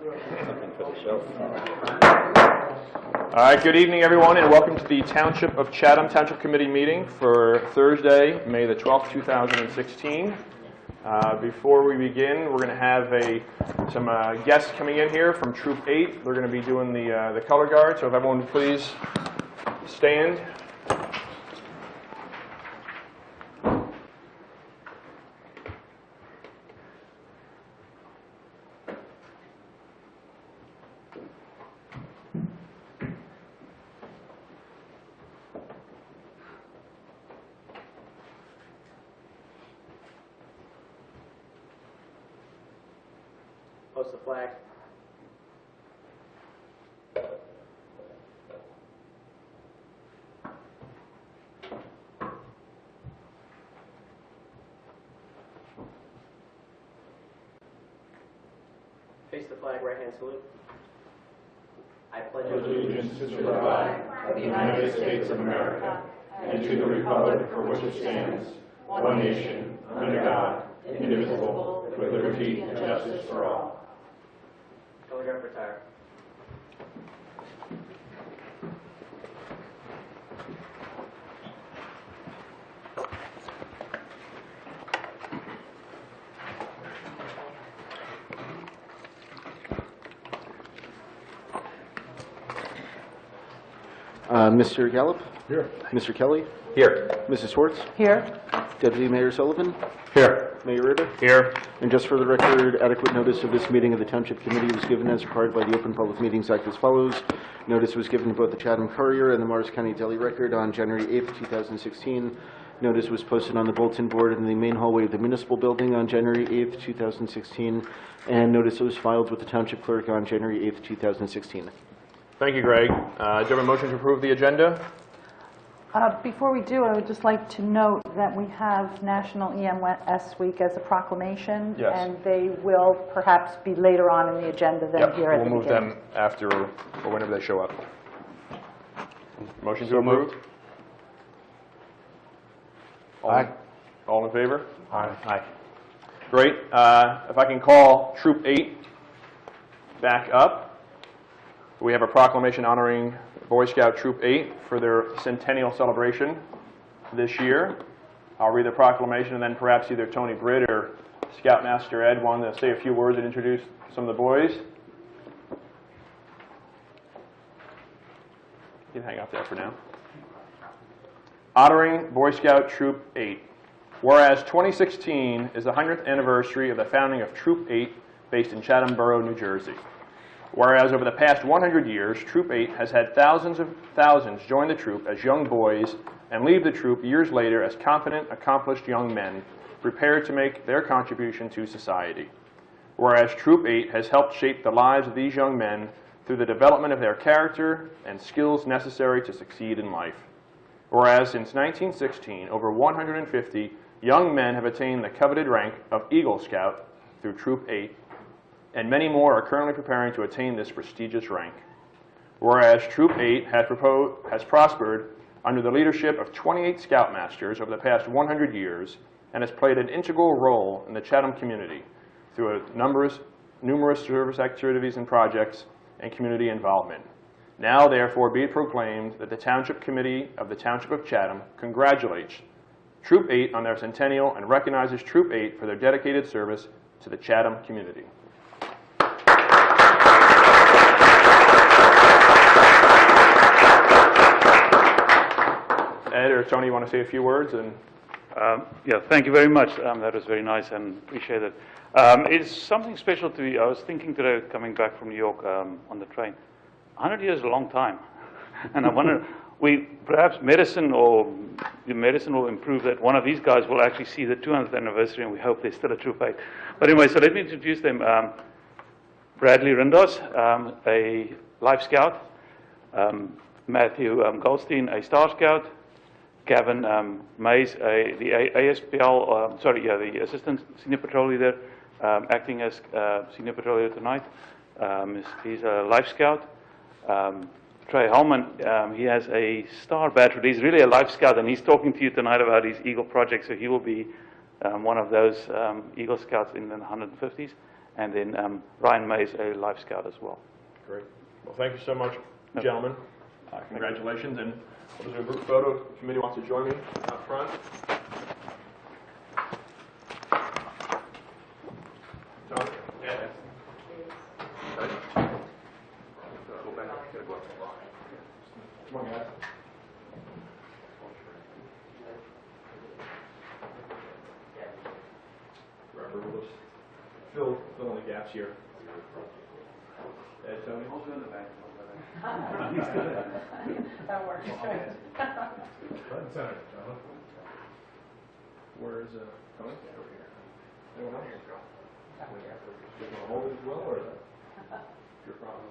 Something for the show. All right, good evening, everyone, and welcome to the Township of Chatham Township Committee meeting for Thursday, May the 12th, 2016. Before we begin, we're going to have some guests coming in here from Troop 8. They're going to be doing the color guard, so if everyone would please stand. Post the flag. Face the flag, right hand salute. I pledge allegiance to the flag of the United States of America and to the republic for which it stands, one nation, under God, indivisible, with liberty and justice for all. Color guard retire. Mr. Gallup? Here. Mr. Kelly? Here. Mrs. Schwartz? Here. Deputy Mayor Sullivan? Here. Mayor Ritter? Here. And just for the record, adequate notice of this meeting of the Township Committee was given as required by the Open Public Meetings Act as follows. Notice was given to both the Chatham Courier and the Morris County Daily Record on January 8th, 2016. Notice was posted on the bulletin board in the main hallway of the municipal building on January 8th, 2016. And notice was filed with the Township Clerk on January 8th, 2016. Thank you, Greg. Do you have a motion to approve the agenda? Before we do, I would just like to note that we have National EMS Week as a proclamation, Yes. and they will perhaps be later on in the agenda than here at the We'll beginning. move them after or whenever they show up. Motion to approve? Aye. All in favor? Aye. Aye. Great. If I can call Troop 8 back up. We have a proclamation honoring Boy Scout Troop 8 for their centennial celebration this year. I'll read the proclamation, and then perhaps either Tony Britt or Scoutmaster Ed want to say a few words and introduce some of the boys. You can hang out there for now. Honoring Boy Scout Troop 8. Whereas 2016 is the 100th anniversary of the founding of Troop 8 based in Chatham Borough, New Jersey. Whereas over the past 100 years, Troop 8 has had thousands join the troop as young boys and leave the troop years later as confident, accomplished young men prepared to make their contribution to society. Whereas Troop 8 has helped shape the lives of these young men through the development of their character and skills necessary to succeed in life. Whereas since 1916, over 150 young men have attained the coveted rank of Eagle Scout through Troop 8, and many more are currently preparing to attain this prestigious rank. Whereas Troop 8 has prospered under the leadership of 28 Scoutmasters over the past 100 years and has played an integral role in the Chatham community through numerous service activities and projects and community involvement. Now, therefore, be it proclaimed that the Township Committee of the Township of Chatham congratulates Troop 8 on their centennial and recognizes Troop 8 for their dedicated service to the Chatham community. Ed or Tony, you want to say a few words? And Yeah, thank you very much. That was very nice and appreciate it. It's something special to me. I was thinking today, coming back from New York on the train, 100 years is a long time. And I wonder, perhaps medicine will improve that. One of these guys will actually see the 200th anniversary, and we hope they're still a Troop 8. But anyway, so let me introduce them. Bradley Rindos, a Life Scout. Matthew Goldstein, a Star Scout. Gavin Mays, the ASPL, the Assistant Senior Patrol Leader, acting as Senior Patrol Leader tonight. He's a Life Scout. Trey Hellman, he has a Star Badge, but he's really a Life Scout, and he's talking to you tonight about his Eagle project, so he will be one of those Eagle Scouts in the 150s. and then Ryan Mays, a Life Scout as well. Great. Well, thank you so much, gentlemen. Congratulations, and we'll do a group photo. If the committee wants to join me out front. John? Yeah. Come on, guys. Remember, we'll just fill in the gaps here. Ed, Tony? I'll go in the back. That works. Where is Tony? Over here. Anyone else? You want to hold it as well, or is that your problem?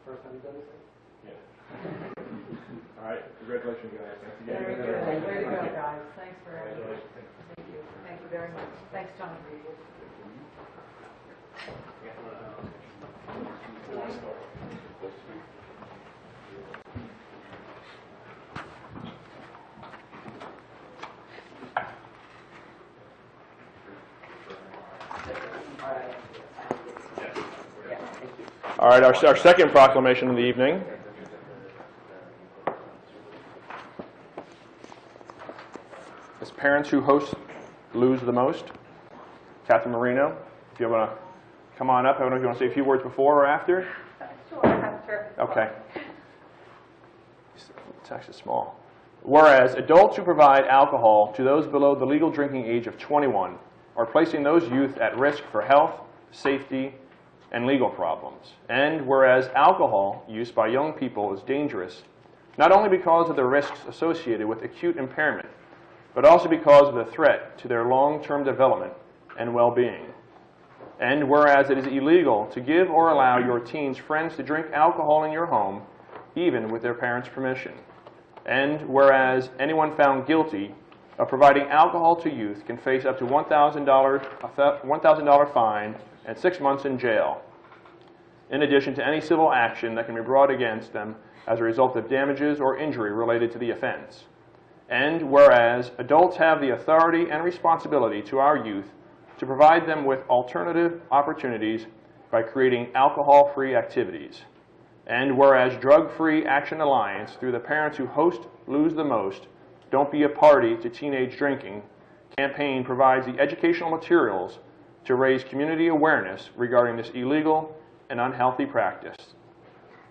First time you've done this? Yeah. All right. Congratulations, guys. Thanks again. Very good. Way to go, guys. Thanks for everything. Thank you. Thank you very much. Thanks, Tony. All right, our second proclamation of the evening. Is parents who host lose the most. Catherine Marino, if you want to come on up. I don't know if you want to say a few words before or after. Sure, after. Okay. Text is small. Whereas adults who provide alcohol to those below the legal drinking age of 21 are placing those youth at risk for health, safety, and legal problems. And whereas alcohol use by young people is dangerous, not only because of the risks associated with acute impairment, but also because of the threat to their long-term development and well-being. And whereas it is illegal to give or allow your teen's friends to drink alcohol in your home, even with their parents' permission. And whereas anyone found guilty of providing alcohol to youth can face up to $1,000 fine and 6 months in jail, in addition to any civil action that can be brought against them as a result of damages or injury related to the offense. And whereas adults have the authority and responsibility to our youth to provide them with alternative opportunities by creating alcohol-free activities. And whereas Drug-Free Action Alliance, through the Parents Who Host Lose the Most, Don't Be a Party to Teenage Drinking campaign provides the educational materials to raise community awareness regarding this illegal and unhealthy practice.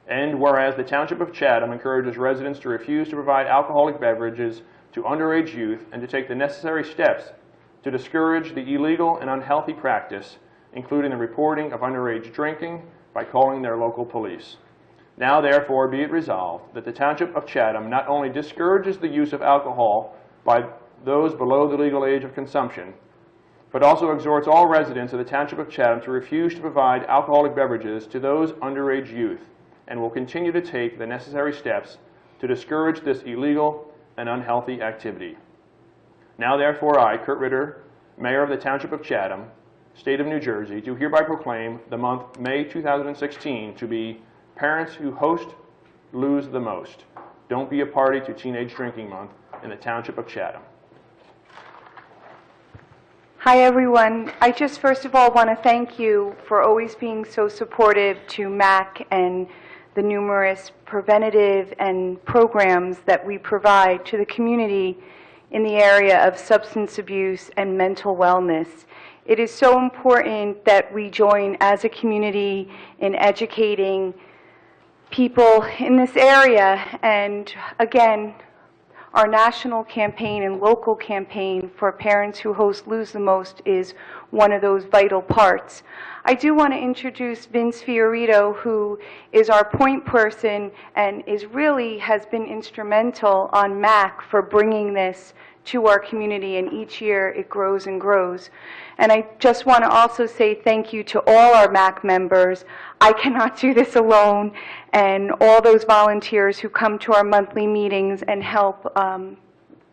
And whereas the Township of Chatham encourages residents to refuse to provide alcoholic beverages to underage youth and to take the necessary steps to discourage the illegal and unhealthy practice, including the reporting of underage drinking by calling their local police. Now therefore be it resolved that the Township of Chatham not only discourages the use of alcohol by those below the legal age of consumption, but also exhorts all residents of the Township of Chatham to refuse to provide alcoholic beverages to those underage youth, and will continue to take the necessary steps to discourage this illegal and unhealthy activity. Now therefore I, Kurt Ritter, Mayor of the Township of Chatham, State of New Jersey, do hereby proclaim the month May 2016 to be Parents Who Host Lose the Most. Don't Be a Party to Teenage Drinking Month in the Township of Chatham. Hi, everyone. I just first of all want to thank you for always being so supportive to MAC and the numerous preventative and programs that we provide to the community in the area of substance abuse and mental wellness. It is so important that we join as a community in educating people in this area, and again, our national campaign and local campaign for Parents Who Host Lose the Most is one of those vital parts. I do want to introduce Vince Fiorito, who is our point person and has been instrumental on MAC for bringing this to our community, and each year it grows and grows. And I just want to also say thank you to all our MAC members. I cannot do this alone, and all those volunteers who come to our monthly meetings and help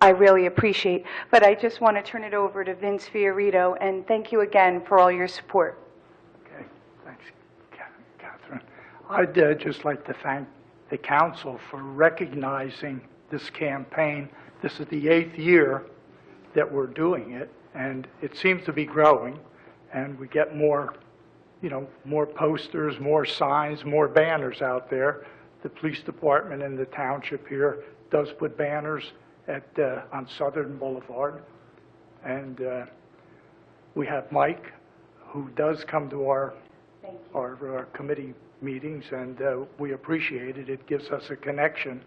I really appreciate. But I just want to turn it over to Vince Fiorito, and thank you again for all your support. Okay, thanks, Catherine. I'd just like to thank the council for recognizing this campaign. This is the 8th year that we're doing it, and it seems to be growing, and we get more, more posters, more signs, more banners out there. The police department in the township here does put banners on Southern Boulevard, and we have Mike, who does come to our committee meetings, and we appreciate it. It gives us a connection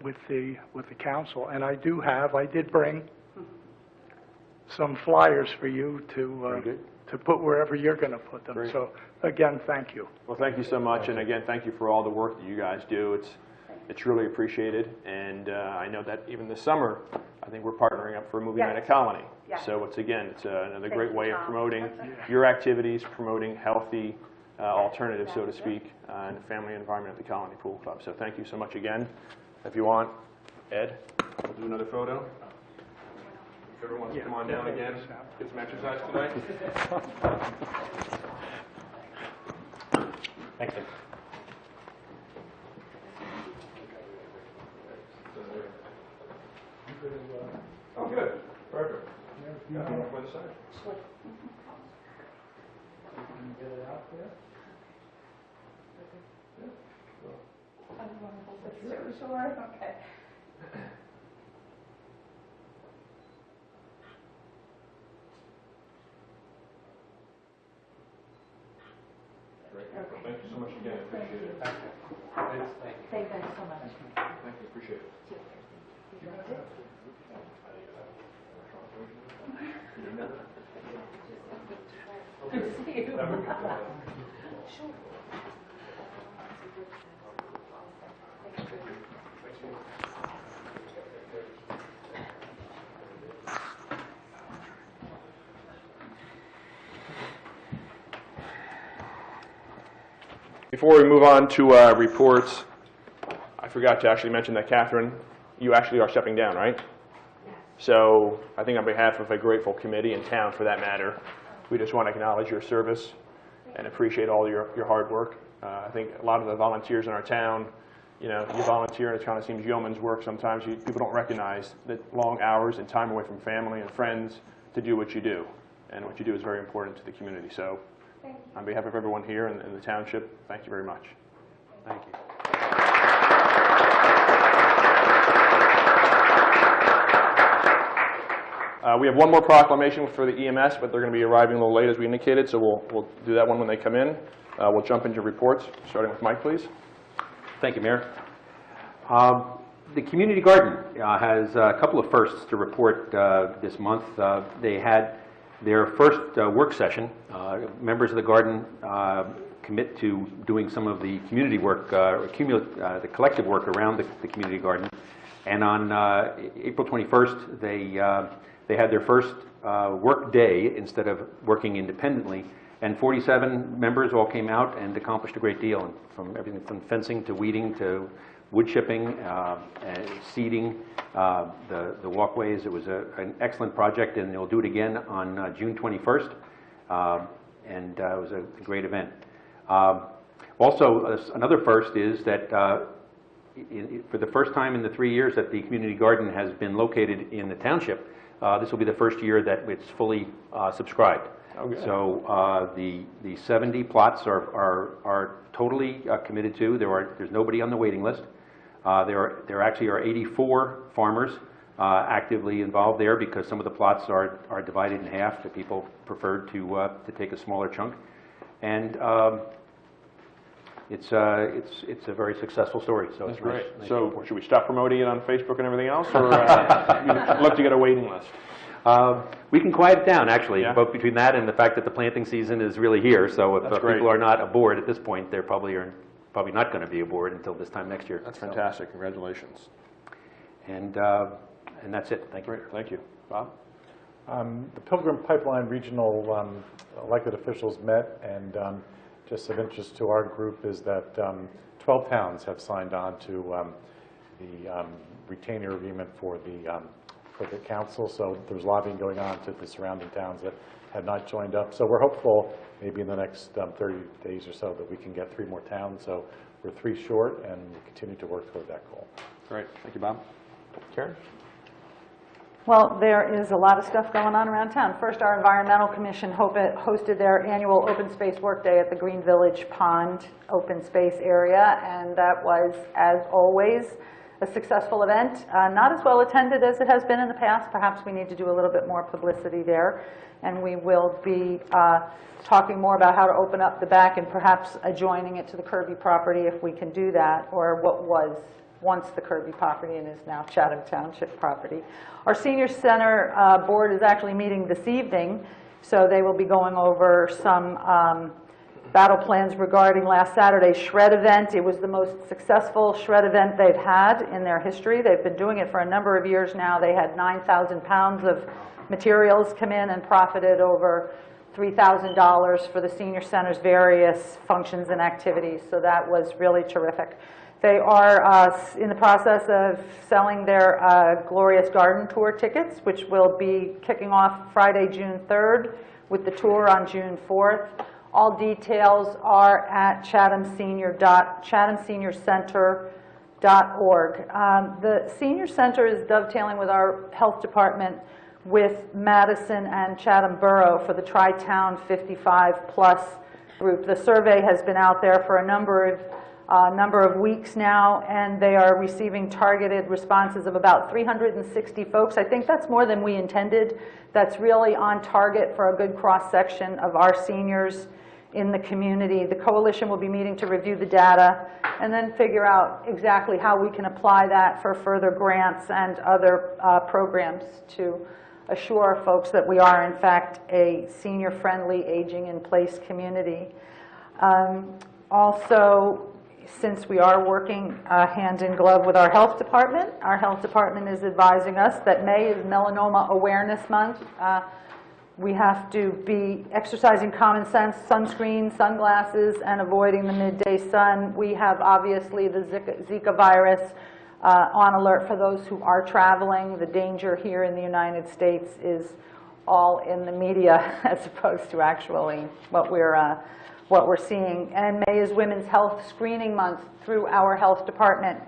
with the council. And I did bring some flyers for you to put wherever you're going to put them. Great. So again, thank you. Well, thank you so much, and again, thank you for all the work that you guys do. It's really appreciated, and I know that even this summer, I think we're partnering up for a movie night at Colony. Yes. So it's another great you, way of Tom. promoting your activities, promoting healthy alternatives, so to speak, in the family environment at the Colony Pool Club. So thank you so much again. If you want, Ed, we'll do another photo. If everyone wants to come on down again, get some exercise tonight. Thank you. Oh, good. Perfect. Yeah, for the side. Sure, okay. Great. Thank you so much again. I appreciate it. Thank you so much. Thank you. Appreciate it. Good to see you. Before we move on to reports, I forgot to actually mention that, Catherine, you actually are stepping down, right? Yes. So I think on behalf of a grateful committee in town, for that matter, we just want to acknowledge your service and appreciate all your hard work. I think a lot of the volunteers in our town, you volunteer and it kind of seems yeoman's work sometimes. People don't recognize the long hours and time away from family and friends to do what you do. And what you do is very important to the community. So on behalf of everyone here in the township, thank you very much. Thank you. We have one more proclamation for the EMS, but they're going to be arriving a little late as we indicated, so we'll do that one when they come in. We'll jump into reports, starting with Mike, please. Thank you, Mayor. The community garden has a couple of firsts to report this month. They had their first work session. Members of the garden commit to doing some of the community work, the collective work around the community garden. And on April 21st, they had their first work day instead of working independently. And 47 members all came out and accomplished a great deal, from everything from fencing to weeding to wood chipping, and seeding the walkways. It was an excellent project, and they'll do it again on June 21st. And it was a great event. Also, another first is that for the first time in the 3 years that the community garden has been located in the township, this will be the first year that it's fully subscribed. Okay. So the 70 plots are totally committed to. There's nobody on the waiting list. There actually are 84 farmers actively involved there, because some of the plots are divided in half. The people preferred to take a smaller chunk, and it's a very successful story. So That's it's great. nice So report. should we stop promoting it on Facebook and everything else, or you'd love to get a waiting list? We can quiet it down, actually, Yeah. both between that and the fact that the planting season is really here. So if That's great. people are not aboard at this point, they're probably not going to be aboard until this time next year. That's So, fantastic. Congratulations. and that's it. Thank you. Great. Thank you. Bob? The Pilgrim Pipeline Regional elected officials met, and just of interest to our group is that 12 towns have signed on to the retainer agreement for the for the council, so there's lobbying going on to the surrounding towns that have not joined up. So we're hopeful maybe in the next 30 days or so that we can get 3 more towns. So we're 3 short, and we continue to work toward that goal. Great, thank you, Bob. Karen? Well, there is a lot of stuff going on around town. First, our Environmental Commission hosted their annual Open Space Workday at the Green Village Pond Open Space area, and that was, as always, a successful event. Not as well attended as it has been in the past. Perhaps we need to do a little bit more publicity there, and we will be talking more about how to open up the back and perhaps adjoining it to the Kirby property if we can do that, or what was once the Kirby property and is now Chatham Township property. Our Senior Center board is actually meeting this evening, so they will be going over some battle plans regarding last Saturday's shred event. It was the most successful shred event they've had in their history. They've been doing it for a number of years now. They had 9,000 pounds of materials come in and profited over $3,000 for the Senior Center's various functions and activities, so that was really terrific. They are in the process of selling their Glorious Garden Tour tickets, which will be kicking off Friday, June 3rd, with the tour on June 4th. All details are at chathamseniorcenter.org. The Senior Center is dovetailing with our health department with Madison and Chatham Borough for the Tri-Town 55+ group. The survey has been out there for a number of weeks now, and they are receiving targeted responses of about 360 folks. I think that's more than we intended. That's really on target for a good cross-section of our seniors in the community. The coalition will be meeting to review the data and then figure out exactly how we can apply that for further grants and other programs to assure folks that we are, in fact, a senior-friendly, aging-in-place community. Also, since we are working hand in glove with our health department is advising us that May is Melanoma Awareness Month. We have to be exercising common sense, sunscreen, sunglasses, and avoiding the midday sun. We have obviously the Zika virus on alert for those who are traveling. The danger here in the United States is all in the media as opposed to actually what we're seeing. And May is Women's Health Screening Month through our health department.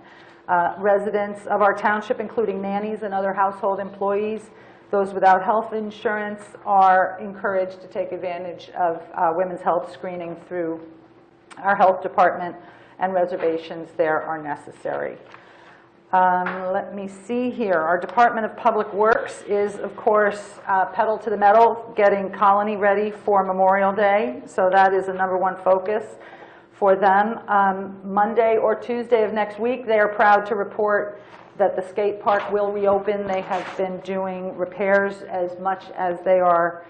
Residents of our township, including nannies and other household employees, those without health insurance, are encouraged to take advantage of women's health screening through our health department, and reservations there are necessary. Let me see here. Our Department of Public Works is, of course, pedal to the metal, getting Colony ready for Memorial Day. So that is a #1 focus for them. Monday or Tuesday of next week, they are proud to report that the skate park will reopen. They have been doing repairs as much as they are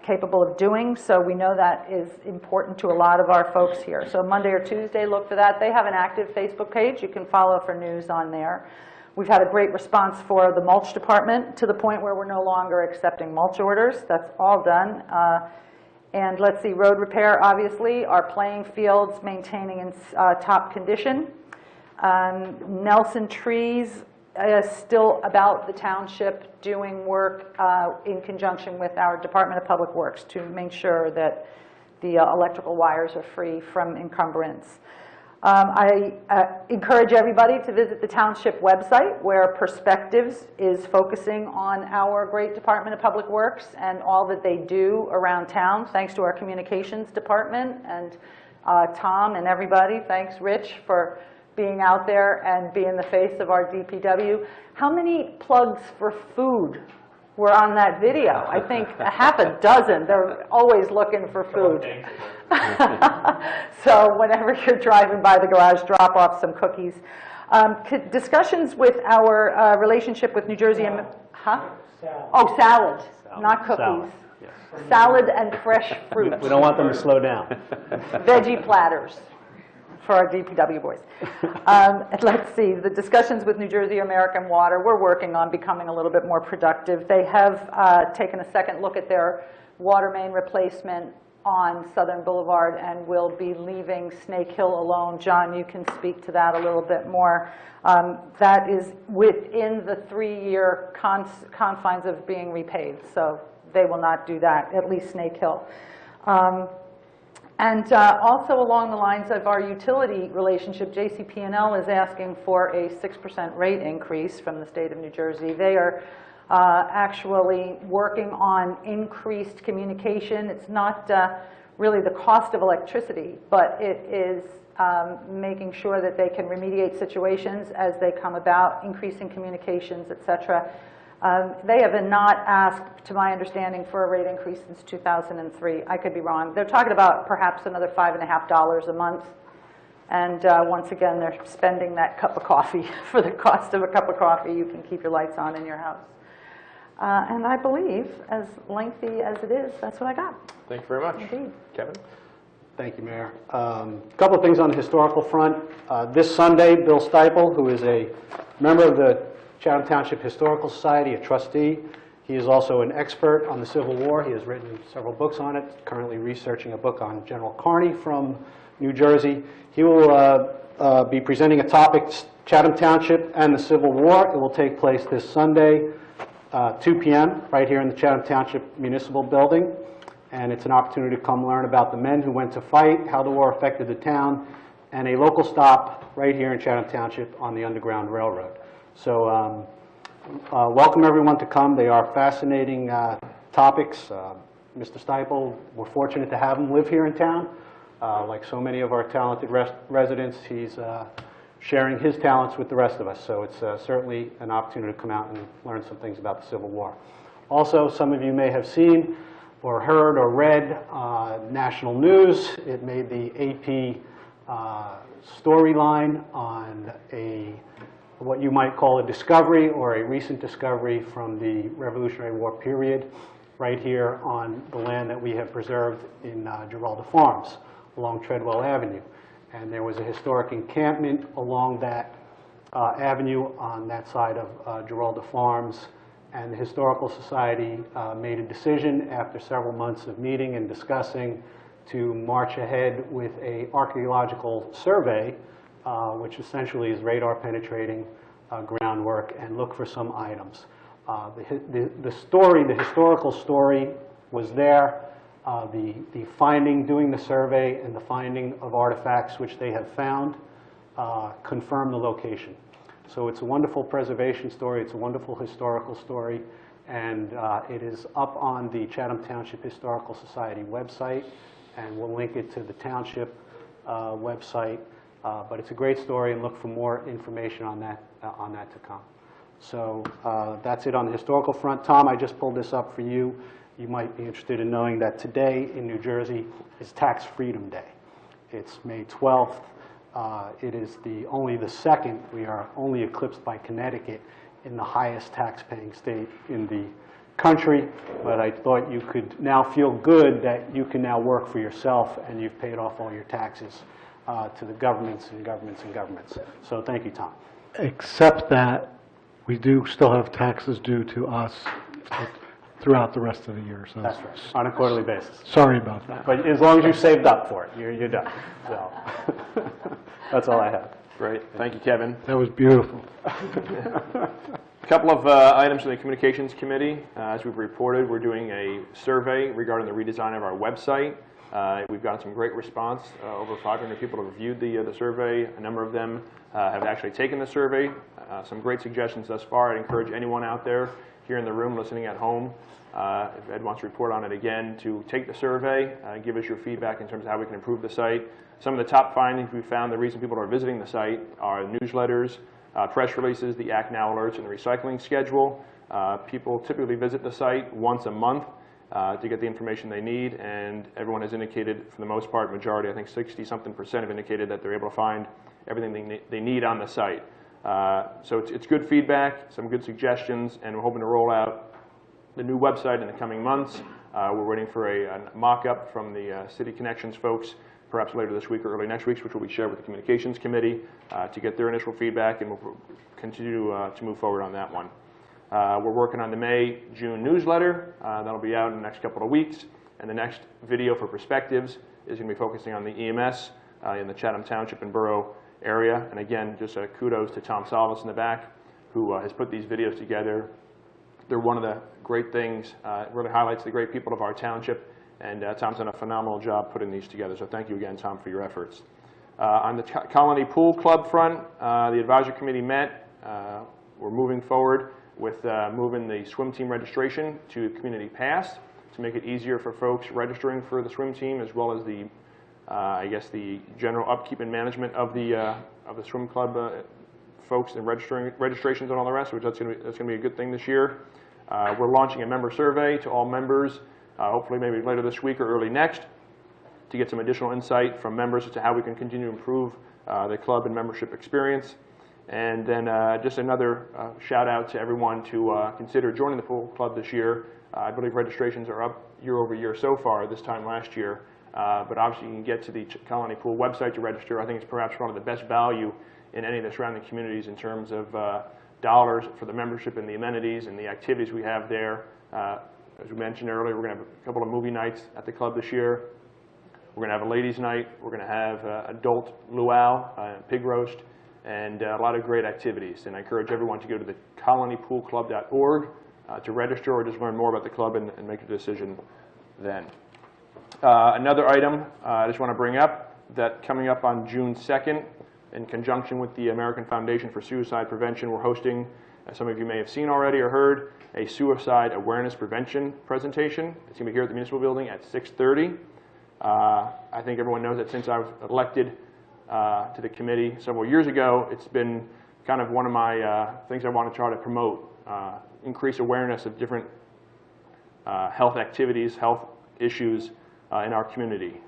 capable of doing, so we know that is important to a lot of our folks here. So Monday or Tuesday, look for that. They have an active Facebook page. You can follow for news on there. We've had a great response for the mulch department to the point where we're no longer accepting mulch orders. That's all done. And let's see, road repair, obviously, our playing fields maintaining in top condition. Nelson Trees is still about the township doing work in conjunction with our Department of Public Works to make sure that the electrical wires are free from encumbrance. I encourage everybody to visit the township website, where Perspectives is focusing on our great Department of Public Works and all that they do around town, thanks to our communications department and Tom and everybody. Thanks, Rich, for being out there and being the face of our DPW. How many plugs for food were on that video? I think a half a dozen. They're always looking for food. So whenever you're driving by the garage, drop off some cookies. Discussions with our relationship with New Jersey and... Huh? Oh, salad, not cookies. Salad, yes. Salad and fresh fruit. We don't want them to slow down. Veggie platters for our DPW boys. Let's see, the discussions with New Jersey American Water, we're working on becoming a little bit more productive. They have taken a second look at their water main replacement on Southern Boulevard and will be leaving Snake Hill alone. John, you can speak to that a little bit more. That is within the 3-year confines of being repaid, so they will not do that, at least Snake Hill. And also along the lines of our utility relationship, JCP&L is asking for a 6% rate increase from the state of New Jersey. They are actually working on increased communication. It's not really the cost of electricity, but it is making sure that they can remediate situations as they come about, increasing communications, et cetera. They have not asked, to my understanding, for a rate increase since 2003. I could be wrong. They're talking about perhaps another $5.50 a month. And once again, they're spending that cup of coffee. For the cost of a cup of coffee, you can keep your lights on in your house. And I believe, as lengthy as it is, that's what I got. Thank you very much. Indeed. Kevin? Thank you, Mayor. A couple of things on the historical front. This Sunday, Bill Stiepel, who is a member of the Chatham Township Historical Society, a trustee. He is also an expert on the Civil War. He has written several books on it, currently researching a book on General Kearney from New Jersey. He will be presenting a topic, Chatham Township and the Civil War. It will take place this Sunday, 2 p.m., right here in the Chatham Township Municipal Building. And it's an opportunity to come learn about the men who went to fight, how the war affected the town, and a local stop right here in Chatham Township on the Underground Railroad. So welcome everyone to come. They are fascinating topics. Mr. Stiepel, we're fortunate to have him live here in town. Like so many of our talented residents, he's sharing his talents with the rest of us. So it's certainly an opportunity to come out and learn some things about the Civil War. Also, some of you may have seen or heard or read national news. It made the AP storyline on what you might call a discovery or a recent discovery from the Revolutionary War period right here on the land that we have preserved in Giralda Farms along Treadwell Avenue. And there was a historic encampment along that avenue on that side of Giralda Farms, and the Historical Society made a decision after several months of meeting and discussing to march ahead with an archaeological survey, which essentially is radar penetrating groundwork, and look for some items. The story, the historical story was there. The finding, doing the survey, and the finding of artifacts which they have found confirm the location. So it's a wonderful preservation story, it's a wonderful historical story, and it is up on the Chatham Township Historical Society website, and we'll link it to the township website. But it's a great story, and look for more information on that to come. So that's it on the historical front. Tom, I just pulled this up for you. You might be interested in knowing that today in New Jersey is Tax Freedom Day. It's May 12th. It is only the second. We are only eclipsed by Connecticut in the highest tax-paying state in the country. But I thought you could now feel good that you can now work for yourself and you've paid off all your taxes to the governments and governments and governments. So thank you, Tom. Except that we do still have taxes due to us throughout the rest of the year. So That's right, on a quarterly basis. sorry about that. But as long as you saved up for it, you're done. So that's all I have. Great. Thank you, Kevin. That was beautiful. A couple of items from the Communications Committee. As we've reported, we're doing a survey regarding the redesign of our website. We've gotten some great response. Over 500 people have reviewed the survey. A number of them have actually taken the survey. Some great suggestions thus far. I'd encourage anyone out there here in the room listening at home, if Ed wants to report on it again, to take the survey, give us your feedback in terms of how we can improve the site. Some of the top findings we found, the reason people are visiting the site are newsletters, press releases, the Act Now alerts, and the recycling schedule. People typically visit the site once a month to get the information they need, and everyone has indicated, for the most part, majority, I think 60-something% have indicated that they're able to find everything they need on the site. So it's good feedback, some good suggestions, and we're hoping to roll out the new website in the coming months. We're waiting for a mock-up from the City Connections folks, perhaps later this week or early next week, which will be shared with the Communications Committee to get their initial feedback, and we'll continue to move forward on that one. We're working on the May-June newsletter. That'll be out in the next couple of weeks. And the next video for perspectives is going to be focusing on the EMS in the Chatham Township and Borough area. And again, just kudos to Tom Salvis in the back, who has put these videos together. They're one of the great things. It really highlights the great people of our township, and Tom's done a phenomenal job putting these together. So thank you again, Tom, for your efforts. On the Colony Pool Club front, the advisory committee met. We're moving forward with moving the swim team registration to Community Pass to make it easier for folks registering for the swim team, as well as the, I guess, the general upkeep and management of the swim club folks and registrations and all the rest, which that's going to be a good thing this year. We're launching a member survey to all members, hopefully maybe later this week or early next, to get some additional insight from members as to how we can continue to improve the club and membership experience. And then just another shout out to everyone to consider joining the pool club this year. I believe registrations are up year over year so far this time last year. But obviously you can get to the Colony Pool website to register. I think it's perhaps one of the best value in any of the surrounding communities in terms of dollars for the membership and the amenities and the activities we have there. As we mentioned earlier, we're going to have a couple of movie nights at the club this year. We're going to have a ladies' night. We're going to have adult luau, pig roast, and a lot of great activities. And I encourage everyone to go to the colonypoolclub.org to register or just learn more about the club and make a decision then. Another item I just want to bring up, that coming up on June 2nd, in conjunction with the American Foundation for Suicide Prevention, we're hosting, as some of you may have seen already or heard, a suicide awareness prevention presentation. It's going to be here at the Municipal Building at 6:30. I think everyone knows that since I was elected to the committee several years ago, it's been kind of one of my things I want to try to promote, increase awareness of different health activities, health issues in our community.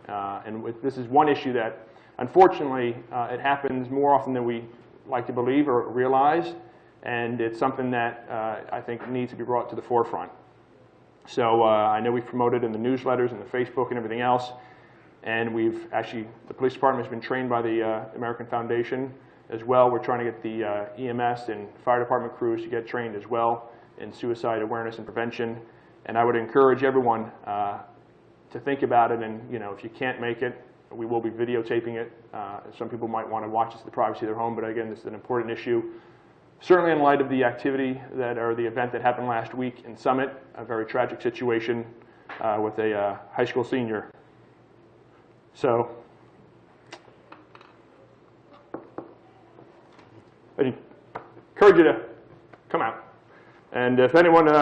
This is one issue that, unfortunately, it happens more often than we like to believe or realize, and it's something that I think needs to be brought to the forefront. So I know we've promoted in the newsletters and the Facebook and everything else, and we've actually, the police department has been trained by the American Foundation as well. We're trying to get the EMS and fire department crews to get trained as well in suicide awareness and prevention. And I would encourage everyone to think about it, and if you can't make it, we will be videotaping it. Some people might want to watch this in the privacy of their home, but again, this is an important issue. Certainly in light of the activity or the event that happened last week in Summit, a very tragic situation with a high school senior. So, I encourage you to come out. And if anyone, if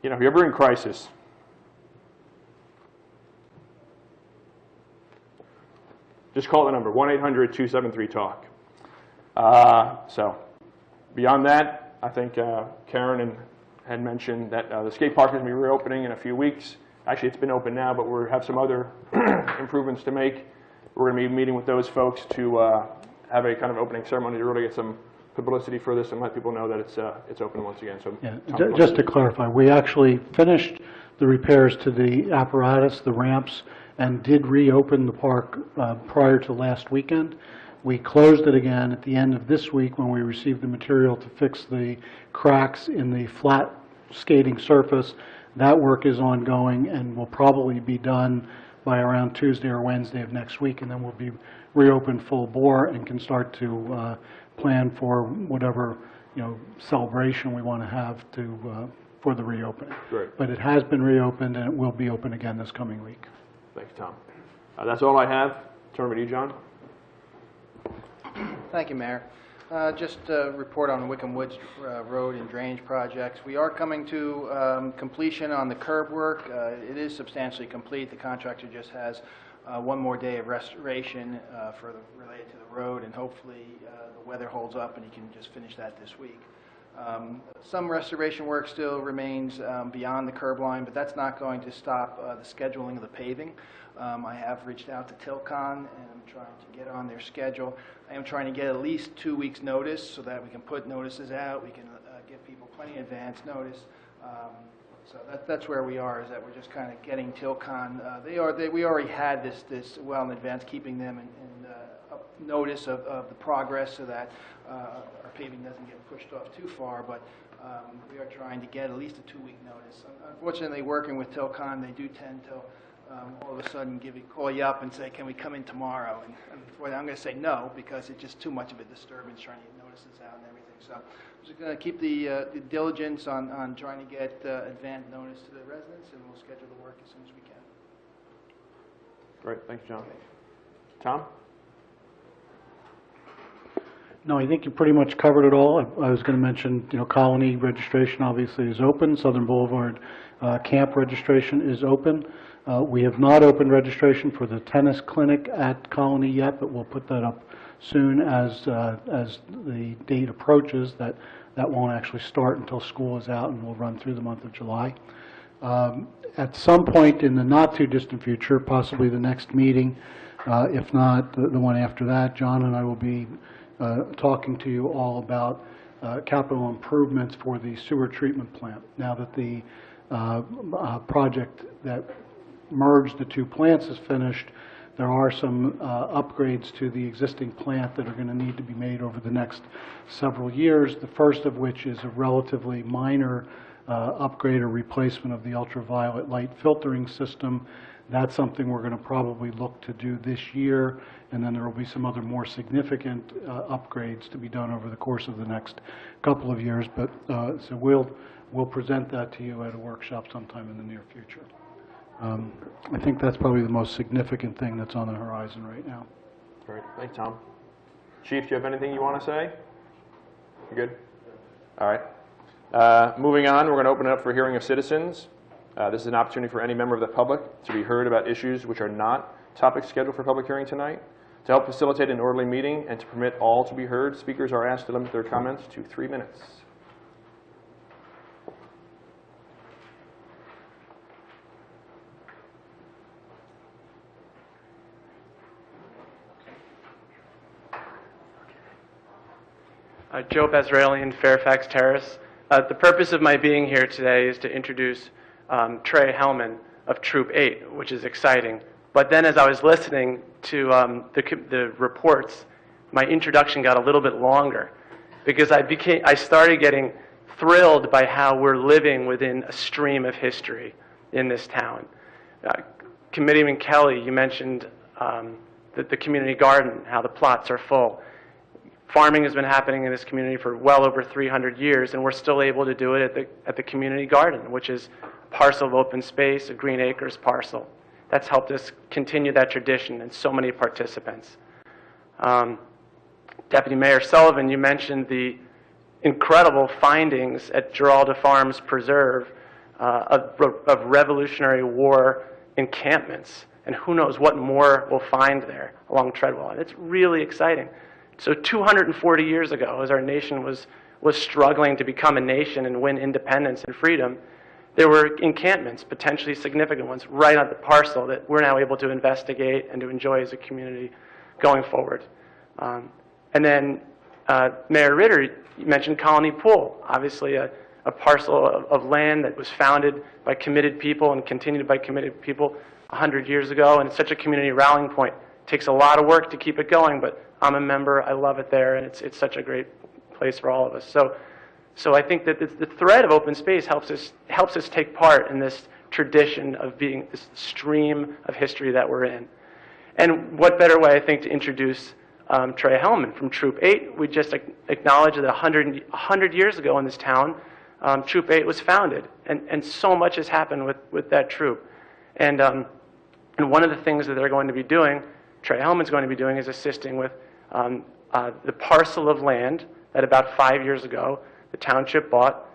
you're ever in crisis, just call the number, 1-800-273-TALK. So beyond that, I think Karen had mentioned that the skate park is going to be reopening in a few weeks. Actually, it's been open now, but we have some other improvements to make. We're going to be meeting with those folks to have a kind of opening ceremony to really get some publicity for this and let people know that it's open once again. So yeah, just to clarify, we actually finished the repairs to the apparatus, the ramps, and did reopen the park prior to last weekend. We closed it again at the end of this week when we received the material to fix the cracks in the flat skating surface. That work is ongoing and will probably be done by around Tuesday or Wednesday of next week, and then we'll be reopened full bore and can start to plan for whatever celebration we want to have for the reopening. Great. But it has been reopened and it will be open again this coming week. Thanks, Tom. That's all I have. Turn over to you, John. Thank you, Mayor. Just a report on Wickham Woods Road and drainage projects. We are coming to completion on the curb work. It is substantially complete. The contractor just has one more day of restoration related to the road, and hopefully the weather holds up and he can just finish that this week. Some restoration work still remains beyond the curb line, but that's not going to stop the scheduling of the paving. I have reached out to Tilcon, and I'm trying to get on their schedule. I am trying to get at least 2 weeks' notice so that we can put notices out. We can give people plenty of advance notice. So that's where we are, is that we're just kind of getting Tilcon. We already had this well in advance, keeping them in notice of the progress so that our paving doesn't get pushed off too far. But We are trying to get at least a 2-week notice. Unfortunately, working with Tilcon, they do tend to all of a sudden call you up and say, can we come in tomorrow? And unfortunately, I'm going to say no, because it's just too much of a disturbance trying to get notices out and everything. So I'm just going to keep the diligence on trying to get advance notice to the residents, and we'll schedule the work as soon as we can. Great, thanks, John. Tom? No, I think you pretty much covered it all. I was going to mention, Colony registration obviously is open. Southern Boulevard camp registration is open. We have not opened registration for the tennis clinic at Colony yet, but we'll put that up soon as the date approaches. That won't actually start until school is out, and will run through the month of July. At some point in the not-too-distant future, possibly the next meeting, if not the one after that, John and I will be talking to you all about capital improvements for the sewer treatment plant. Now that the project that merged the two plants is finished, there are some upgrades to the existing plant that are going to need to be made over the next several years, the first of which is a relatively minor upgrade or replacement of the ultraviolet light filtering system. That's something we're going to probably look to do this year, and then there will be some other more significant upgrades to be done over the course of the next couple of years. But so we'll present that to you at a workshop sometime in the near future. I think that's probably the most significant thing that's on the horizon right now. Great, thanks, Tom. Chief, do you have anything you want to say? You good? All right. Moving on, we're going to open it up for hearing of citizens. This is an opportunity for any member of the public to be heard about issues which are not topics scheduled for public hearing tonight. To help facilitate an orderly meeting and to permit all to be heard, speakers are asked to limit their comments to 3 minutes. Joe Bazralian, Fairfax Terrace. The purpose of my being here today is to introduce Trey Hellman of Troop 8, which is exciting. But then as I was listening to the reports, my introduction got a little bit longer, because I started getting thrilled by how we're living within a stream of history in this town. Committeeman Kelly, you mentioned the community garden, how the plots are full. Farming has been happening in this community for well over 300 years, and we're still able to do it at the community garden, which is a parcel of open space, a Green Acres parcel. That's helped us continue that tradition and so many participants. Deputy Mayor Sullivan, you mentioned the incredible findings at Giralda Farms Preserve of Revolutionary War encampments, and who knows what more we'll find there along Treadwell. It's really exciting. So 240 years ago, as our nation was struggling to become a nation and win independence and freedom, there were encampments, potentially significant ones, right on the parcel that we're now able to investigate and to enjoy as a community going forward. And then Mayor Ritter, you mentioned Colony Pool, obviously a parcel of land that was founded by committed people and continued by committed people 100 years ago, and it's such a community rallying point. It takes a lot of work to keep it going, but I'm a member, I love it there, and it's such a great place for all of us. So I think that the thread of open space helps us take part in this tradition of being this stream of history that we're in. And what better way, I think, to introduce Trey Hellman from Troop 8. We just acknowledge that 100 years ago in this town, Troop 8 was founded, and so much has happened with that troop. And one of the things that they're going to be doing, Trey Hellman's going to be doing, is assisting with the parcel of land that about 5 years ago the township bought,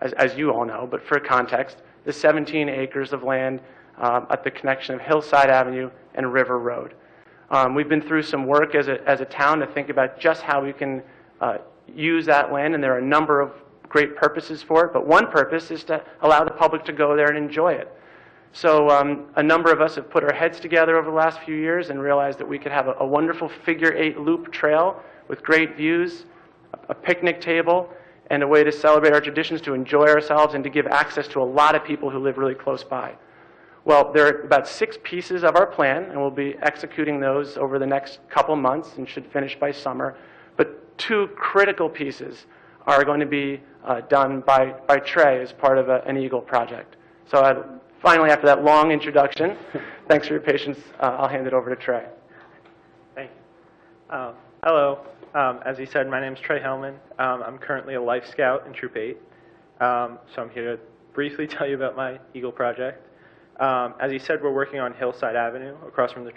as you all know, but for context, the 17 acres of land at the connection of Hillside Avenue and River Road. We've been through some work as a town to think about just how we can use that land, and there are a number of great purposes for it, but one purpose is to allow the public to go there and enjoy it. So a number of us have put our heads together over the last few years and realized that we could have a wonderful figure-8 loop trail with great views, a picnic table, and a way to celebrate our traditions, to enjoy ourselves, and to give access to a lot of people who live really close by. Well, there are about 6 pieces of our plan, and we'll be executing those over the next couple months and should finish by summer. But 2 critical pieces are going to be done by Trey as part of an Eagle project. So finally, after that long introduction, thanks for your patience, I'll hand it over to Trey. Thank you. Hello. As he said, my name is Trey Hellman. I'm currently a Life Scout in Troop 8. So I'm here to briefly tell you about my Eagle project. As he said, we're working on Hillside Avenue across from the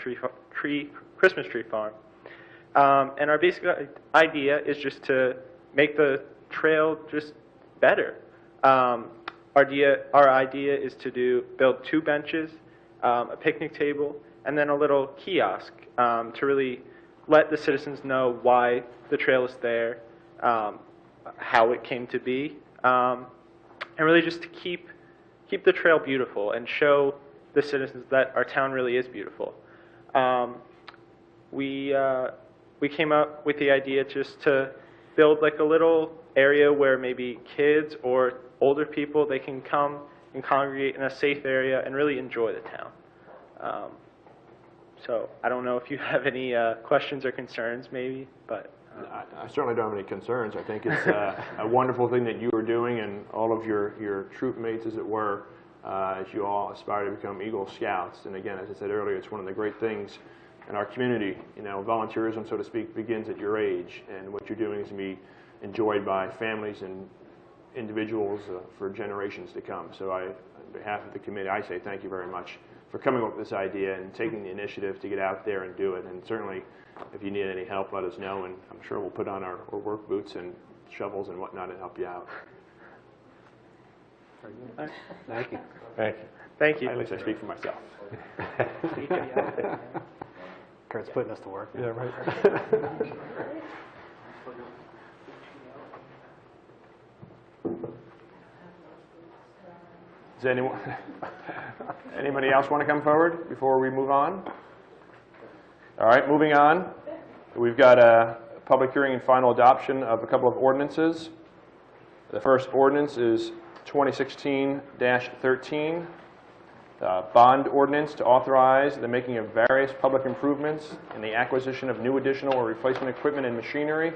Christmas tree farm. And our basic idea is just to make the trail just better. Our idea is to build 2 benches, a picnic table, and then a little kiosk to really let the citizens know why the trail is there, how it came to be, and really just to keep the trail beautiful and show the citizens that our town really is beautiful. We came up with the idea just to build like a little area where maybe kids or older people, they can come and congregate in a safe area and really enjoy the town. So I don't know if you have any questions or concerns maybe, but. I certainly don't have any concerns. I think it's a wonderful thing that you are doing and all of your troop mates, as it were, as you all aspire to become Eagle Scouts. And again, as I said earlier, it's one of the great things in our community. You know, volunteerism, so to speak, begins at your age, and what you're doing is to be enjoyed by families and individuals for generations to come. So on behalf of the committee, I say thank you very much for coming up with this idea and taking the initiative to get out there and do it. And certainly, if you need any help, let us know, and I'm sure we'll put on our work boots and shovels and whatnot and help you out. Thank you. Thank you. Thank you. At least I speak for myself. Kurt's putting us to work. Yeah, right. Does anybody else want to come forward before we move on? All right, moving on. We've got a public hearing and final adoption of a couple of ordinances. The first ordinance is 2016-13, bond ordinance to authorize the making of various public improvements in the acquisition of new additional or replacement equipment and machinery,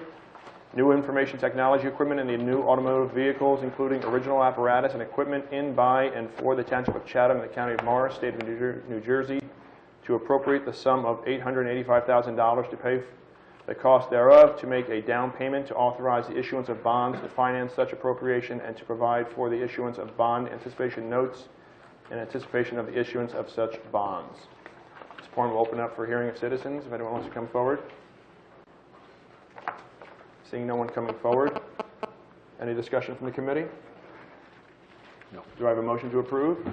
new information technology equipment, and the new automotive vehicles, including original apparatus and equipment in, by, and for the Township of Chatham, the County of Morris, State of New Jersey, to appropriate the sum of $885,000 to pay the cost thereof, to make a down payment, to authorize the issuance of bonds to finance such appropriation, and to provide for the issuance of bond anticipation notes in anticipation of the issuance of such bonds. This forum will open up for hearing of citizens, if anyone wants to come forward. Seeing no one coming forward, any discussion from the committee? No. Do I have a motion to approve?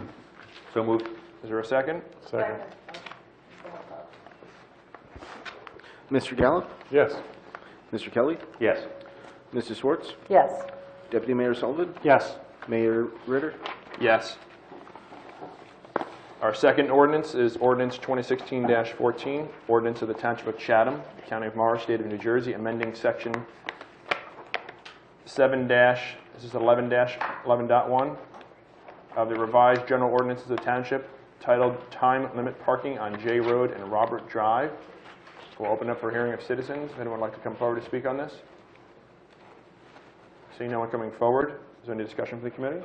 So moved. Is there a second? Second. Mr. Gallup? Yes. Mr. Kelly? Yes. Mrs. Schwartz? Yes. Deputy Mayor Sullivan? Yes. Mayor Ritter? Yes. Our second ordinance is ordinance 2016-14, ordinance of the Township of Chatham, County of Morris, State of New Jersey, amending section 11-11.1 of the revised general ordinances of the township titled Time Limit Parking on J Road and Robert Drive. We'll open up for hearing of citizens. If anyone would like to come forward to speak on this? Seeing no one coming forward, is there any discussion from the committee?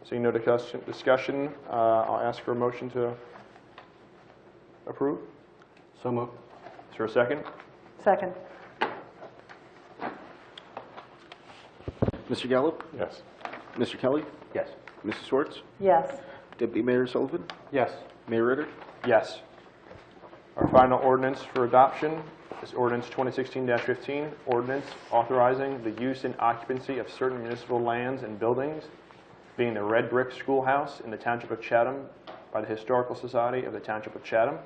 Seeing no discussion, I'll ask for a motion to approve. So moved. Is there a second? Second. Mr. Gallup? Yes. Mr. Kelly? Yes. Mrs. Schwartz? Yes. Deputy Mayor Sullivan? Yes. Mayor Ritter? Yes. Our final ordinance for adoption is ordinance 2016-15, ordinance authorizing the use and occupancy of certain municipal lands and buildings, being the Red Brick Schoolhouse in the Township of Chatham by the Historical Society of the Township of Chatham.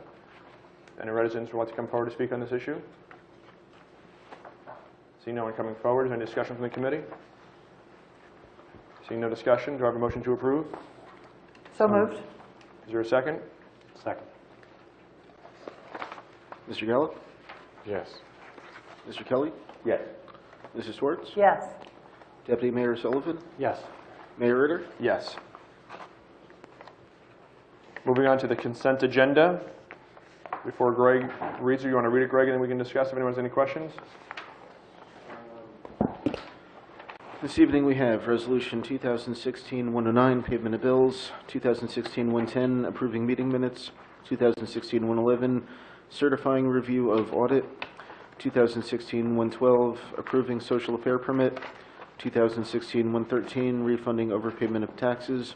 Any residents would like to come forward to speak on this issue? Seeing no one coming forward, is there any discussion from the committee? Seeing no discussion, do I have a motion to approve? So moved. Is there a second? Second. Mr. Gallup? Yes. Mr. Kelly? Yes. Mrs. Schwartz? Yes. Deputy Mayor Sullivan? Yes. Mayor Ritter? Yes. Moving on to the consent agenda. Before Greg reads it, you want to read it, Greg, and then we can discuss if anyone has any questions? This evening we have Resolution 2016-109, payment of bills, 2016-110, approving meeting minutes, 2016-111, certifying review of audit, 2016-112, approving social affair permit, 2016-113, refunding overpayment of taxes,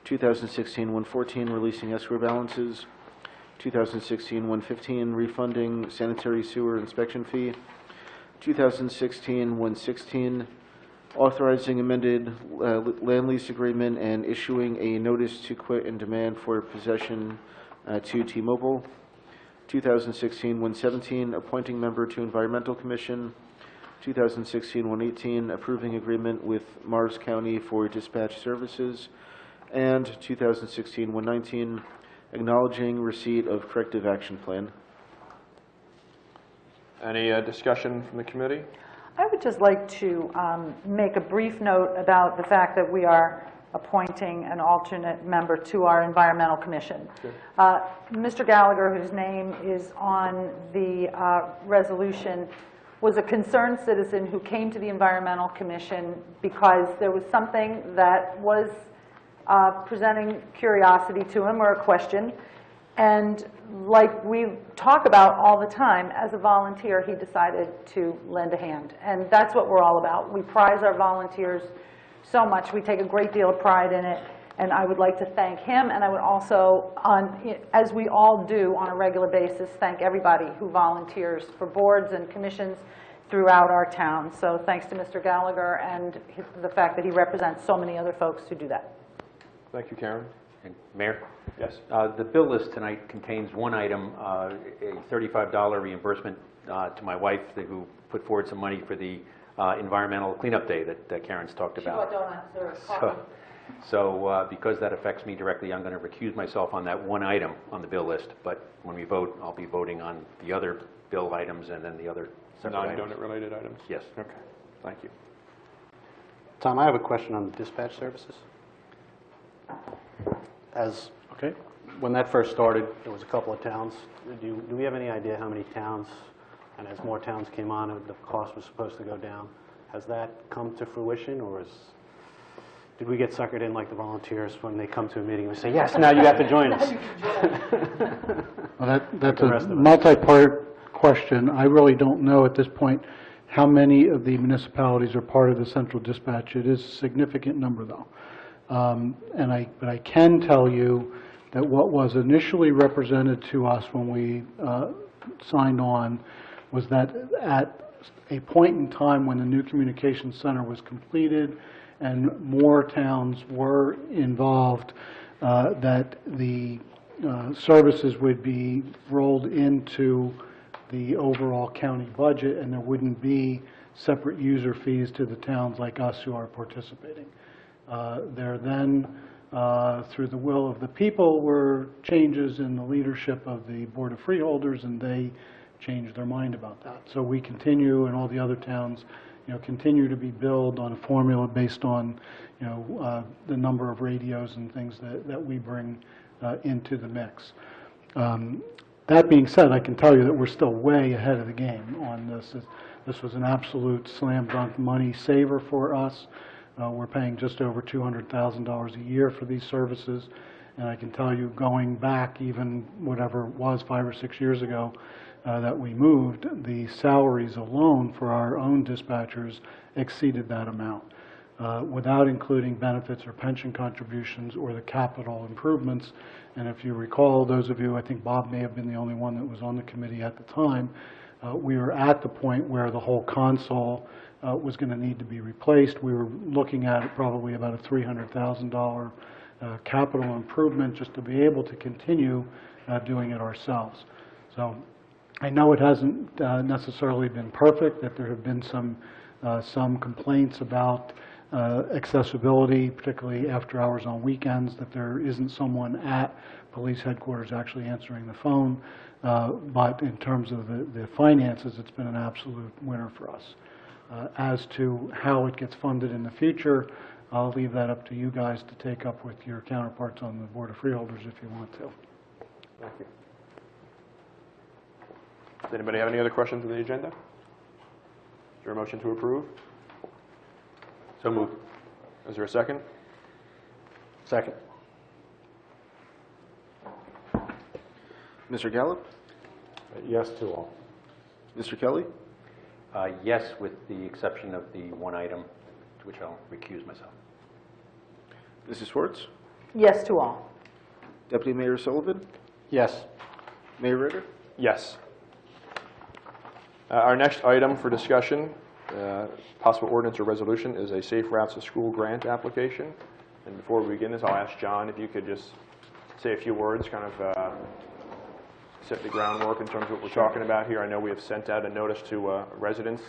2016-114, releasing escrow balances, 2016-115, refunding sanitary sewer inspection fee, 2016-116, authorizing amended land lease agreement and issuing a notice to quit and demand for possession to T-Mobile, 2016-117, appointing member to Environmental Commission, 2016-118, approving agreement with Mars County for dispatch services, and 2016-119, acknowledging receipt of corrective action plan. Any discussion from the committee? I would just like to make a brief note about the fact that we are appointing an alternate member to our Environmental Commission. Mr. Gallagher, whose name is on the resolution, was a concerned citizen who came to the Environmental Commission because there was something that was presenting curiosity to him or a question. And like we talk about all the time, as a volunteer, he decided to lend a hand. And that's what we're all about. We prize our volunteers so much. We take a great deal of pride in it. And I would like to thank him. And I would also, as we all do on a regular basis, thank everybody who volunteers for boards and commissions throughout our town. So thanks to Mr. Gallagher and the fact that he represents so many other folks who do that. Thank you, Karen. And Mayor? Yes. The bill list tonight contains one item, a $35 reimbursement to my wife who put forward some money for the environmental cleanup day that Karen's talked about. She bought donuts or coffee. So because that affects me directly, I'm going to recuse myself on that one item on the bill list. But when we vote, I'll be voting on the other bill items and then the other separate items. Non-donut related items? Yes. Okay, thank you. Tom, I have a question on the dispatch services. Okay. When that first started, there was a couple of towns. Do we have any idea how many towns, and as more towns came on, the cost was supposed to go down? Has that come to fruition, or did we get suckered in like the volunteers when they come to a meeting and we say, yes, now you have to join us? Well, that's a multi-part question. I really don't know at this point how many of the municipalities are part of the central dispatch. It is a significant number, though. But I can tell you that what was initially represented to us when we signed on was that at a point in time when the new communications center was completed and more towns were involved, that the services would be rolled into the overall county budget, and there wouldn't be separate user fees to the towns like us who are participating. There then, through the will of the people, were changes in the leadership of the Board of Freeholders, and they changed their mind about that. So we continue, and all the other towns, continue to be billed on a formula based on, the number of radios and things that we bring into the mix. That being said, I can tell you that we're still way ahead of the game on this. This was an absolute slam dunk money saver for us. We're paying just over $200,000 a year for these services, and I can tell you, going back even whatever it was 5 or 6 years ago that we moved, the salaries alone for our own dispatchers exceeded that amount, without including benefits or pension contributions or the capital improvements. And if you recall, those of you, I think Bob may have been the only one that was on the committee at the time, we were at the point where the whole console was going to need to be replaced. We were looking at probably about a $300,000 capital improvement just to be able to continue doing it ourselves. So I know it hasn't necessarily been perfect, that there have been some complaints about accessibility, particularly after hours on weekends, that there isn't someone at police headquarters actually answering the phone. But in terms of the finances, it's been an absolute winner for us. As to how it gets funded in the future, I'll leave that up to you guys to take up with your counterparts on the Board of Freeholders if you want to. Thank you. Does anybody have any other questions on the agenda? Is there a motion to approve? So moved. Is there a second? Second. Mr. Gallup? Yes to all. Mr. Kelly? Yes, with the exception of the one item to which I'll recuse myself. Mrs. Schwartz? Yes to all. Deputy Mayor Sullivan? Yes. Mayor Ritter? Yes. Our next item for discussion, possible ordinance or resolution, is a Safe Routes to School grant application. And before we begin this, I'll ask John if you could just say a few words, kind of set the groundwork in terms of what we're talking about here. I know we have sent out a notice to residents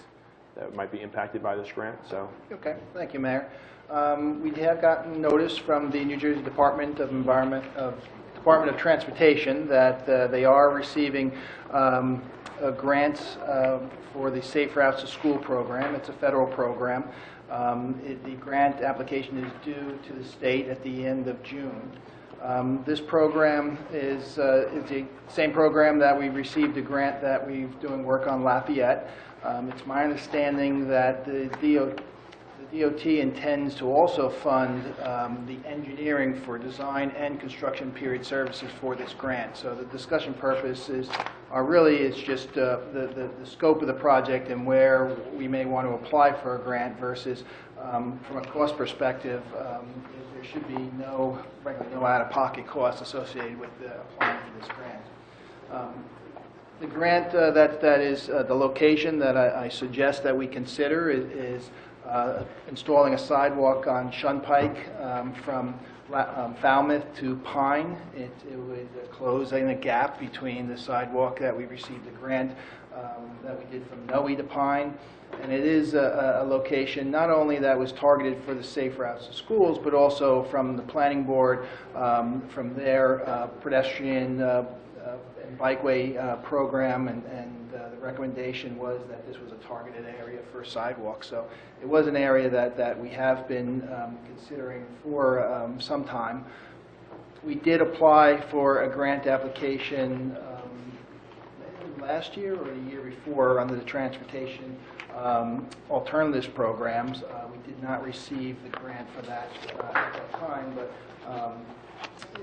that might be impacted by this grant, so. Okay, thank you, Mayor. We have gotten notice from the New Jersey Department of Transportation that they are receiving grants for the Safe Routes to School program. It's a federal program. The grant application is due to the state at the end of June. This program is the same program that we received a grant that we're doing work on Lafayette. It's my understanding that the DOT intends to also fund the engineering for design and construction period services for this grant. So the discussion purposes are really, it's just the scope of the project and where we may want to apply for a grant versus from a cost perspective, there should be no out-of-pocket costs associated with applying for this grant. The grant that is the location that I suggest that we consider is installing a sidewalk on Shunpike from Falmouth to Pine. It would close in a gap between the sidewalk that we received the grant that we did from Noe to Pine. And it is a location not only that was targeted for the Safe Routes to Schools, but also from the planning board, from their pedestrian and bikeway program, and the recommendation was that this was a targeted area for sidewalks. So it was an area that we have been considering for some time. We did apply for a grant application last year or the year before under the transportation alternatives programs. We did not receive the grant for that at that time, but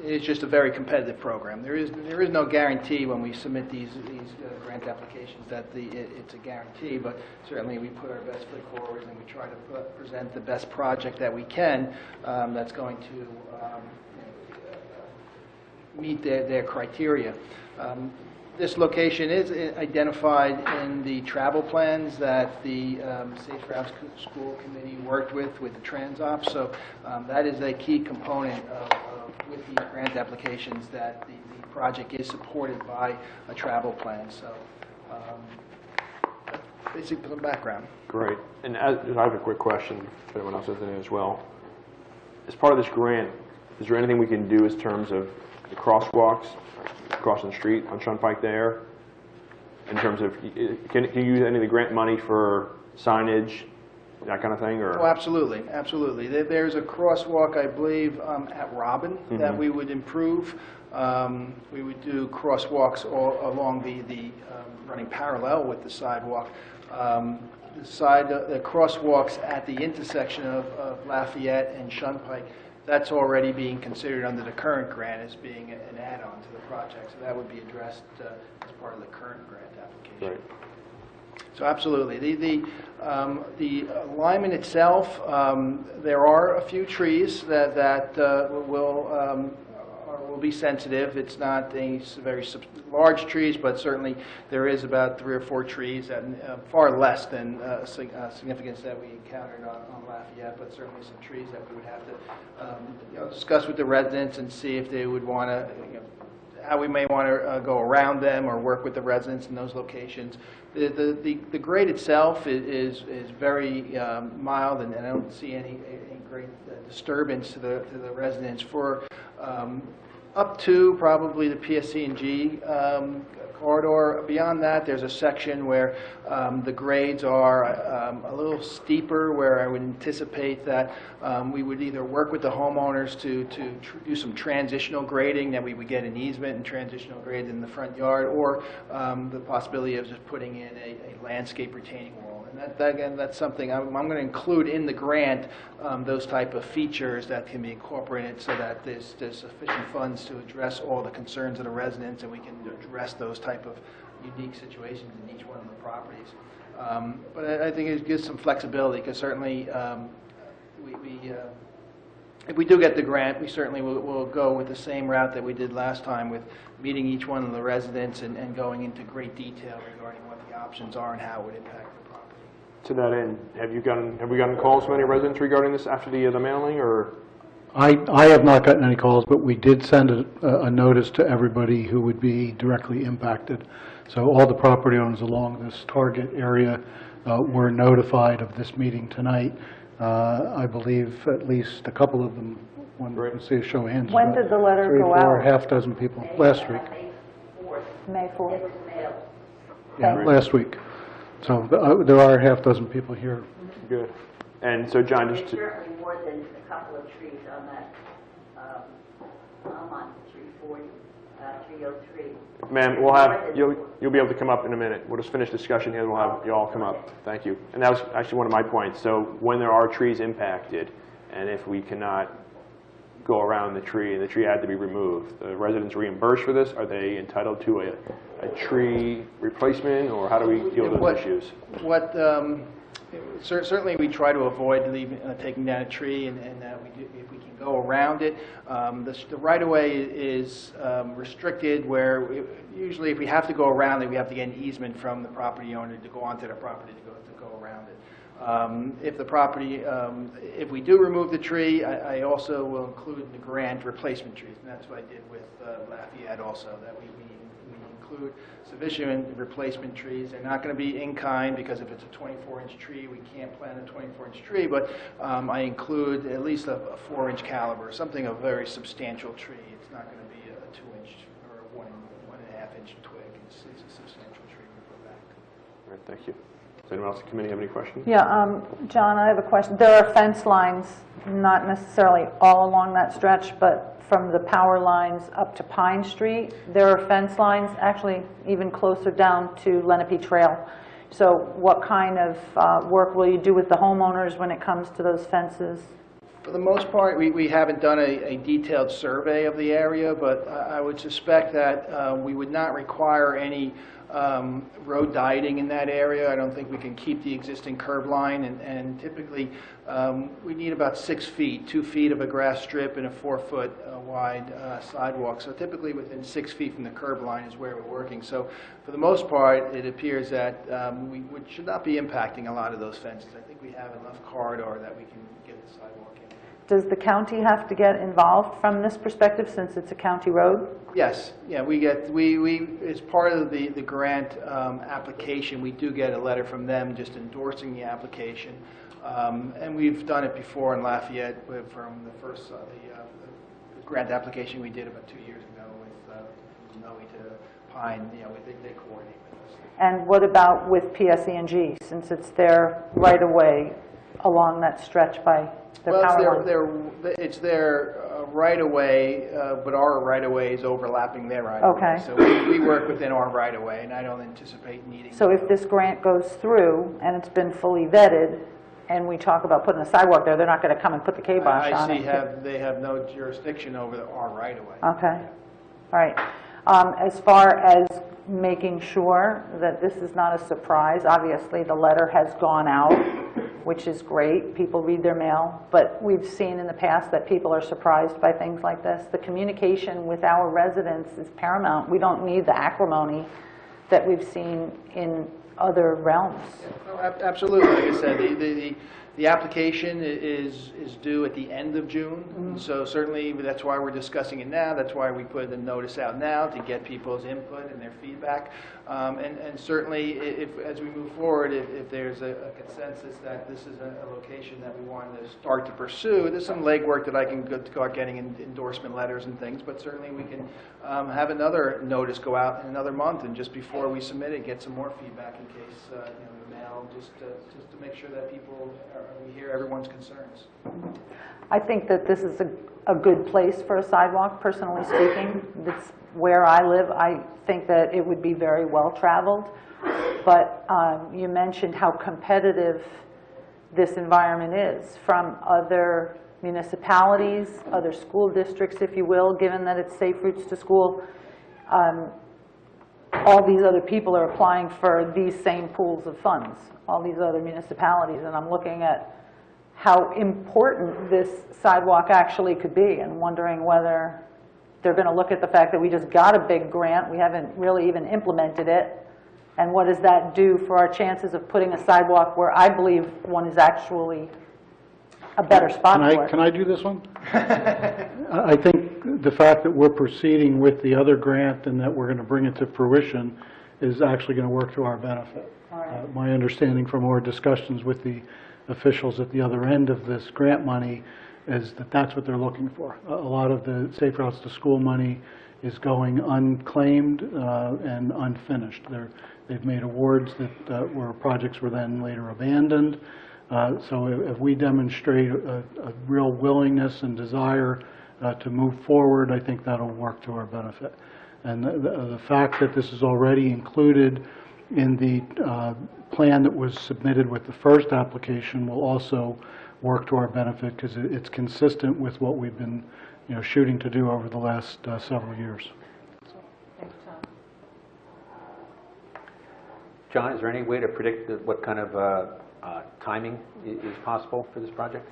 it's just a very competitive program. There is no guarantee when we submit these grant applications that it's a guarantee, but certainly we put our best foot forward and we try to present the best project that we can that's going to meet their criteria. This location is identified in the travel plans that the Safe Routes School Committee worked with the TransOps. So that is a key component with these grant applications, that the project is supported by a travel plan. So basically some background. Great. And I have a quick question, if anyone else has any as well. As part of this grant, is there anything we can do in terms of the crosswalks crossing the street on Shunpike there, in terms of, can you use any of the grant money for signage, that kind of thing? Or? Oh, absolutely, absolutely. There's a crosswalk, I believe, at Robin that we would improve. We would do crosswalks all along the running parallel with the sidewalk. The crosswalks at the intersection of Lafayette and Shunpike, that's already being considered under the current grant as being an add-on to the project. So that would be addressed as part of the current grant application. Right. So absolutely. The alignment itself, there are a few trees that will be sensitive. It's not any very large trees, but certainly there is about 3 or 4 trees, and far less than significance that we encountered on Lafayette, but certainly some trees that we would have to discuss with the residents and see if they would want to, how we may want to go around them or work with the residents in those locations. The grade itself is very mild, and I don't see any great disturbance to the residents for up to probably the PSC&G corridor. Beyond that, there's a section where the grades are a little steeper, where I would anticipate that we would either work with the homeowners to do some transitional grading, that we would get an easement and transitional grade in the front yard, or the possibility of just putting in a landscape retaining wall. And Again, that's something I'm going to include in the grant, those type of features that can be incorporated so that there's sufficient funds to address all the concerns of the residents, and we can address those type of unique situations in each one of the properties. But I think it gives some flexibility, because certainly if we do get the grant, we certainly will go with the same route that we did last time, with meeting each one of the residents and going into great detail regarding what the options are and how it would impact the property. To that end, have we gotten calls from any residents regarding this after the mailing, or? I have not gotten any calls, but we did send a notice to everybody who would be directly impacted. So all the property owners along this target area were notified of this meeting tonight. I believe at least a couple of them, one can see a show of hands. When did the letter go out? 3, 4, half dozen people, last week. May 4th. Yeah, last week. So there are a half dozen people here. Good. And so, John, just There's to... certainly more than a couple of trees on that, I'm on 340, 303. Ma'am, we'll have, you'll be able to come up in a minute. We'll just finish discussion here, and we'll have you all come up. Thank you. And that was actually one of my points. So when there are trees impacted, and if we cannot go around the tree and the tree had to be removed, the residents reimbursed for this? Are they entitled to a tree replacement, or how do we deal with those issues? Certainly we try to avoid taking down a tree, and if we can go around it. The right-of-way is restricted, where usually if we have to go around it, we have to get an easement from the property owner to go onto the property to go around it. If we do remove the tree, I also will include in the grant replacement trees, and that's what I did with Lafayette also, that we include sufficient replacement trees. They're not going to be in kind, because if it's a 24-inch tree, we can't plant a 24-inch tree, but I include at least a 4-inch caliber, something of a very substantial tree. It's not going to be a 2-inch or a 1.5-inch twig. It's a substantial tree we put back. All right, thank you. Does anyone else in the committee have any questions? Yeah, John, I have a question. There are fence lines, not necessarily all along that stretch, but from the power lines up to Pine Street. There are fence lines, actually even closer down to Lenape Trail. So what kind of work will you do with the homeowners when it comes to those fences? For the most part, we haven't done a detailed survey of the area, but I would suspect that we would not require any road dieting in that area. I don't think we can keep the existing curb line, and typically we need about 6 feet, 2 feet of a grass strip and a 4-foot wide sidewalk. So typically within 6 feet from the curb line is where we're working. So for the most part, it appears that we should not be impacting a lot of those fences. I think we have enough corridor that we can get the sidewalk in. Does the county have to get involved from this perspective, since it's a county road? Yes, yeah, we as part of the grant application, we do get a letter from them just endorsing the application, and we've done it before in Lafayette from the first the grant application we did about 2 years ago with Noe to Pine. You know, they coordinate with us. And what about with PSE&G, since it's their right-of-way along that stretch by the power line? It's their right-of-way, but our right-of-way is overlapping their right-of-way. Okay. So we work within our right-of-way, and I don't anticipate needing... So if this grant goes through and it's been fully vetted, and we talk about putting a sidewalk there, they're not going to come and put the kibosh on it? They have no jurisdiction over our right-of-way. Okay. All right. As far as making sure that this is not a surprise, obviously the letter has gone out, which is great. People read their mail, but we've seen in the past that people are surprised by things like this. The communication with our residents is paramount. We don't need the acrimony that we've seen in other realms. No, absolutely. Like I said, the application is due at the end of June, so certainly that's why we're discussing it now. That's why we put the notice out now, to get people's input and their feedback. And certainly, as we move forward, if there's a consensus that this is a location that we want to start to pursue, there's some legwork that I can start getting endorsement letters and things, but certainly we can have another notice go out in another month, and just before we submit it, get some more feedback in case, mail, just to make sure that we hear everyone's concerns. I think that this is a good place for a sidewalk, personally speaking. That's where I live. I think that it would be very well traveled. but you mentioned how competitive this environment is from other municipalities, other school districts, if you will, given that it's safe routes to school. All these other people are applying for these same pools of funds, all these other municipalities, and I'm looking at how important this sidewalk actually could be and wondering whether they're going to look at the fact that we just got a big grant, we haven't really even implemented it, and what does that do for our chances of putting a sidewalk where I believe one is actually a better spot for it. Can I do this one? I think the fact that we're proceeding with the other grant and that we're going to bring it to fruition is actually going to work to our benefit. My understanding from our discussions with the officials at the other end of this grant money is that that's what they're looking for. A lot of the Safe Routes to School money is going unclaimed and unfinished. They've made awards that where projects were then later abandoned. So if we demonstrate a real willingness and desire to move forward, I think that'll work to our benefit. And the fact that this is already included in the plan that was submitted with the first application will also work to our benefit because it's consistent with what we've been shooting to do over the last several years. John, is there any way to predict what kind of timing is possible for this project?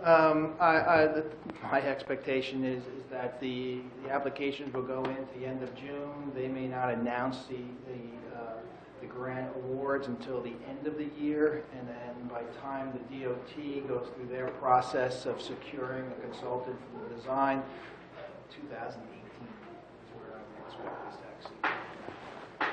My expectation is that the applications will go in at the end of June. They may not announce the grant awards until the end of the year, and then by the time the DOT goes through their process of securing a consultant for the design, 2018 is where I would expect this to actually.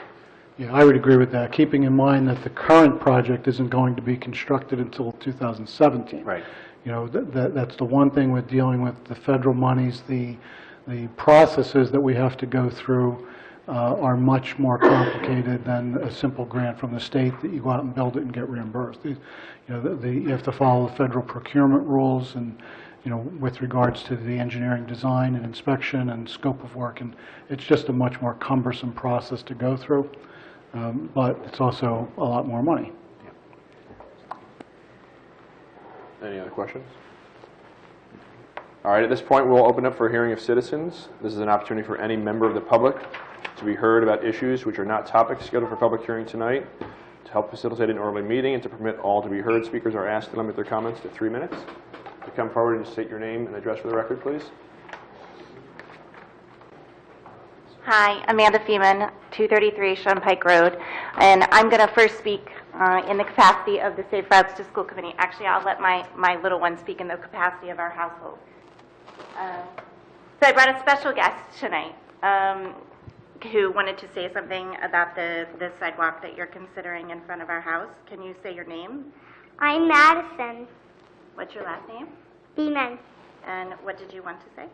Yeah, I would agree with that, keeping in mind that the current project isn't going to be constructed until 2017. Right. That's the one thing with dealing with the federal monies. The processes that we have to go through are much more complicated than a simple grant from the state that you go out and build it and get reimbursed. You have to follow the federal procurement rules and with regards to the engineering design and inspection and scope of work, and it's just a much more cumbersome process to go through, but it's also a lot more money. Any other questions? All right, at this point, we'll open up for a hearing of citizens. This is an opportunity for any member of the public to be heard about issues which are not topics scheduled for public hearing tonight. To help facilitate an orderly meeting and to permit all to be heard, speakers are asked to limit their comments to 3 minutes. To come forward and state your name and address for the record, please. Hi, Amanda Feeman, 233 Shunpike Road, and I'm going to first speak in the capacity of the Safe Routes to School Committee. Actually, I'll let my little one speak in the capacity of our household. So I brought a special guest tonight who wanted to say something about the sidewalk that you're considering in front of our house. Can you say your name? I'm Madison. What's your last name? Beeman. And what did you want to say?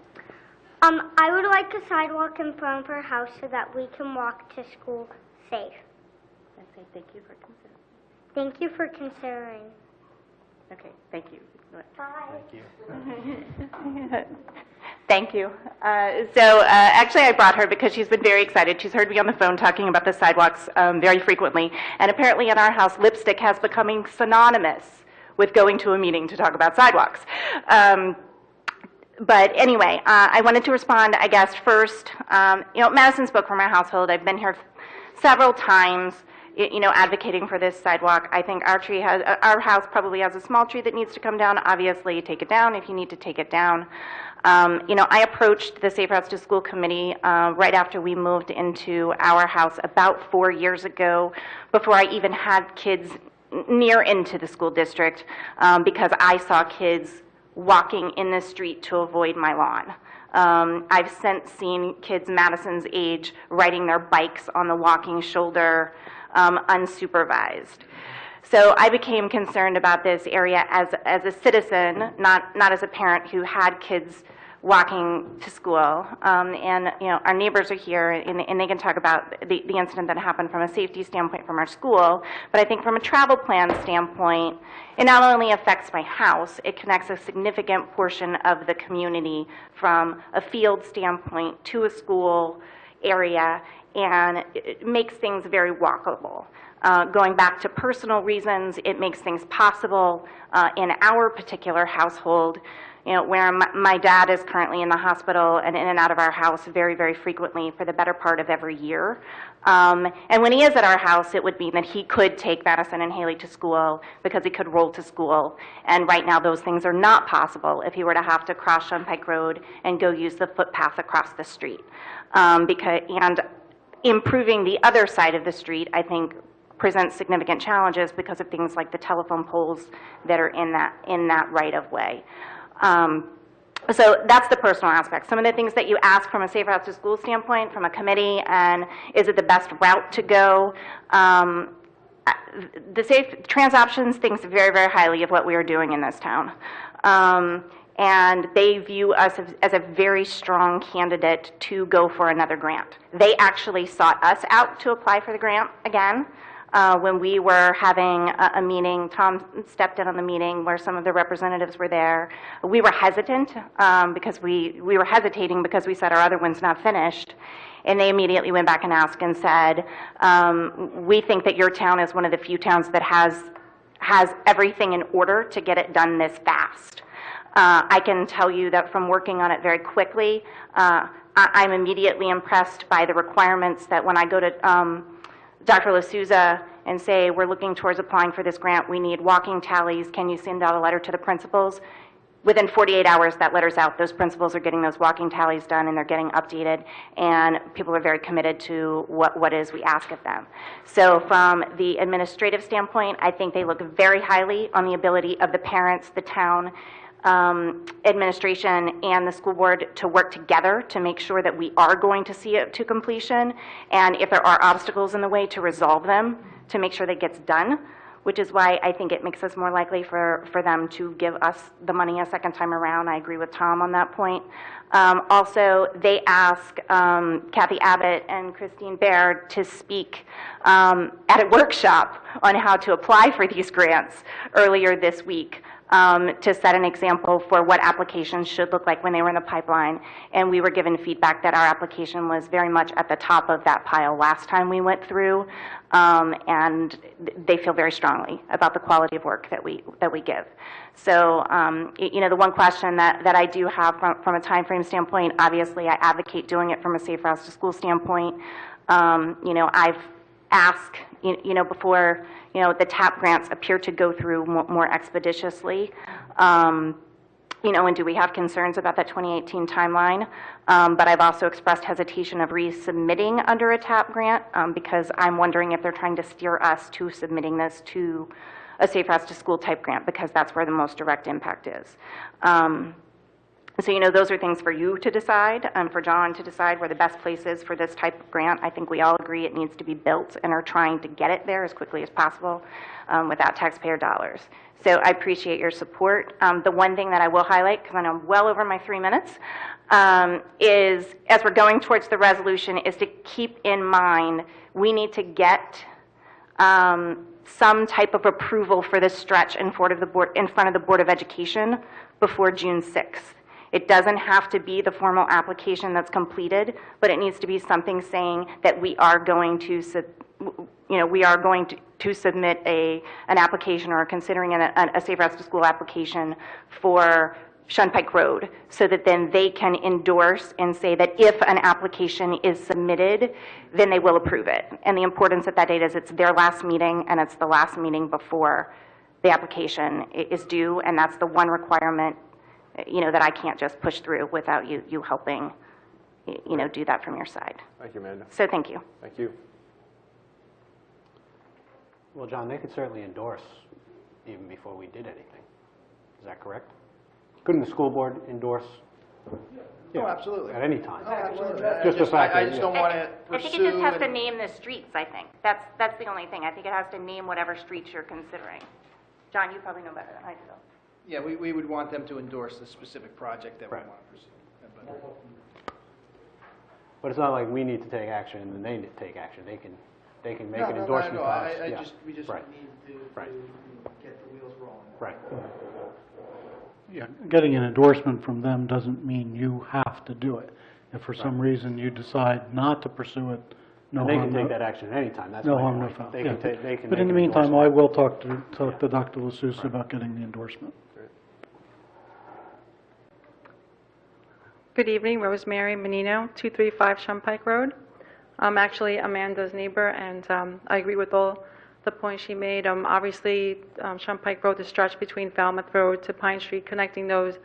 I would like a sidewalk in front of our house so that we can walk to school safe. And say thank you for considering. Thank you for considering. Okay, thank you. Bye. Thank you. Thank you. Actually, I brought her because she's been very excited. She's heard me on the phone talking about the sidewalks very frequently. And apparently in our house, lipstick has become synonymous with going to a meeting to talk about sidewalks. But anyway, I wanted to respond, I guess, first. Madison spoke from our household. I've been here several times, advocating for this sidewalk. I think our house probably has a small tree that needs to come down. Obviously, take it down if you need to take it down. I approached the Safe Routes to School Committee right after we moved into our house about 4 years ago, before I even had kids near into the school district, because I saw kids walking in the street to avoid my lawn. I've since seen kids Madison's age riding their bikes on the walking shoulder unsupervised. So I became concerned about this area as a citizen, not as a parent who had kids walking to school. And our neighbors are here, and they can talk about the incident that happened from a safety standpoint from our school. But I think from a travel plan standpoint, it not only affects my house, it connects a significant portion of the community from a field standpoint to a school. area, and it makes things very walkable. Going back to personal reasons, it makes things possible in our particular household, you know, where my dad is currently in the hospital and in and out of our house very, very frequently for the better part of every year. And when he is at our house, it would mean that he could take Madison and Haley to school because he could roll to school. And right now, those things are not possible if he were to have to cross Shunpike Road and go use the footpath across the street. And improving the other side of the street, I think, presents significant challenges because of things like the telephone poles that are in that right-of-way. So that's the personal aspect. Some of the things that you ask from a Safe Routes to School standpoint, from a committee, and is it the best route to go? The Safe Trans Options thinks very, very highly of what we are doing in this town. And they view us as a very strong candidate to go for another grant. They actually sought us out to apply for the grant again. When we were having a meeting, Tom stepped in on the meeting where some of the representatives were there. We were hesitant because we were hesitating because we said our other one's not finished. And they immediately went back and asked and said, we think that your town is one of the few towns that has everything in order to get it done this fast. I can tell you that from working on it very quickly, I'm immediately impressed by the requirements that when I go to Dr. LaSouza and say, we're looking towards applying for this grant, we need walking tallies, can you send out a letter to the principals? Within 48 hours, that letter's out. Those principals are getting those walking tallies done and they're getting updated, and people are very committed to what is we ask of them. So from the administrative standpoint, I think they look very highly on the ability of the parents, the town, administration, and the school board to work together to make sure that we are going to see it to completion, and if there are obstacles in the way, to resolve them, to make sure that it gets done, which is why I think it makes us more likely for them to give us the money a second time around. I agree with Tom on that point. Also, they ask Kathy Abbott and Christine Baird to speak at a workshop on how to apply for these grants earlier this week. To set an example for what applications should look like when they were in the pipeline. And we were given feedback that our application was very much at the top of that pile last time we went through, and they feel very strongly about the quality of work that we give. So, you know, the one question that I do have from a time frame standpoint, obviously I advocate doing it from a Safe Routes to School standpoint. You know, I've asked, you know, before, you know, the TAP grants appear to go through more expeditiously. You know, and do we have concerns about that 2018 timeline? But I've also expressed hesitation of resubmitting under a TAP grant because I'm wondering if they're trying to steer us to submitting this to a Safe Routes to School type grant because that's where the most direct impact is. So, you know, those are things for you to decide, for John to decide where the best place is for this type of grant. I think we all agree it needs to be built and are trying to get it there as quickly as possible without taxpayer dollars. So I appreciate your support. The one thing that I will highlight, because I know I'm well over my 3 minutes, is as we're going towards the resolution, is to keep in mind we need to get some type of approval for this stretch in front of the Board of Education before June 6th. It doesn't have to be the formal application that's completed, but it needs to be something saying that we are going to, submit an application or considering a Safe Routes to School application for Shunpike Road, so that then they can endorse and say that if an application is submitted, then they will approve it. And the importance of that date is it's their last meeting and it's the last meeting before the application is due, and that's the one requirement, you know, that I can't just push through without you helping, you know, do that from your side. Thank you, Amanda. So thank you. Thank you. Well, John, they could certainly endorse even before we did anything. Is that correct? Couldn't the school board endorse? Yeah. Oh, absolutely. At any time? Oh, absolutely. Just the fact I that, just yeah. don't want to I think it just has to name the streets, I think. That's the only thing. I think it has to name whatever streets you're considering. John, you probably know better than I do. Yeah, we would want them to endorse the specific project that we want to pursue. But it's not like we need to take action and then they need to take action. They can make an endorsement to us. Yeah. We just Right. need to get the wheels rolling. Right. Yeah, getting an endorsement from them doesn't mean you have to do it. If for some reason you decide not to pursue it, no And they harm, can take no, that action at any time, that's no my harm, no point. foul. They Yeah. can take, they can But make in the an meantime, endorsement. I will talk to Dr. LaSousa about getting the endorsement. Good evening, Rosemary Menino, 235 Shumpike Road. I'm actually Amanda's neighbor, and I agree with all the points she made. Obviously, Shumpike Road, the stretch between Falmouth Road to Pine Street, connecting those,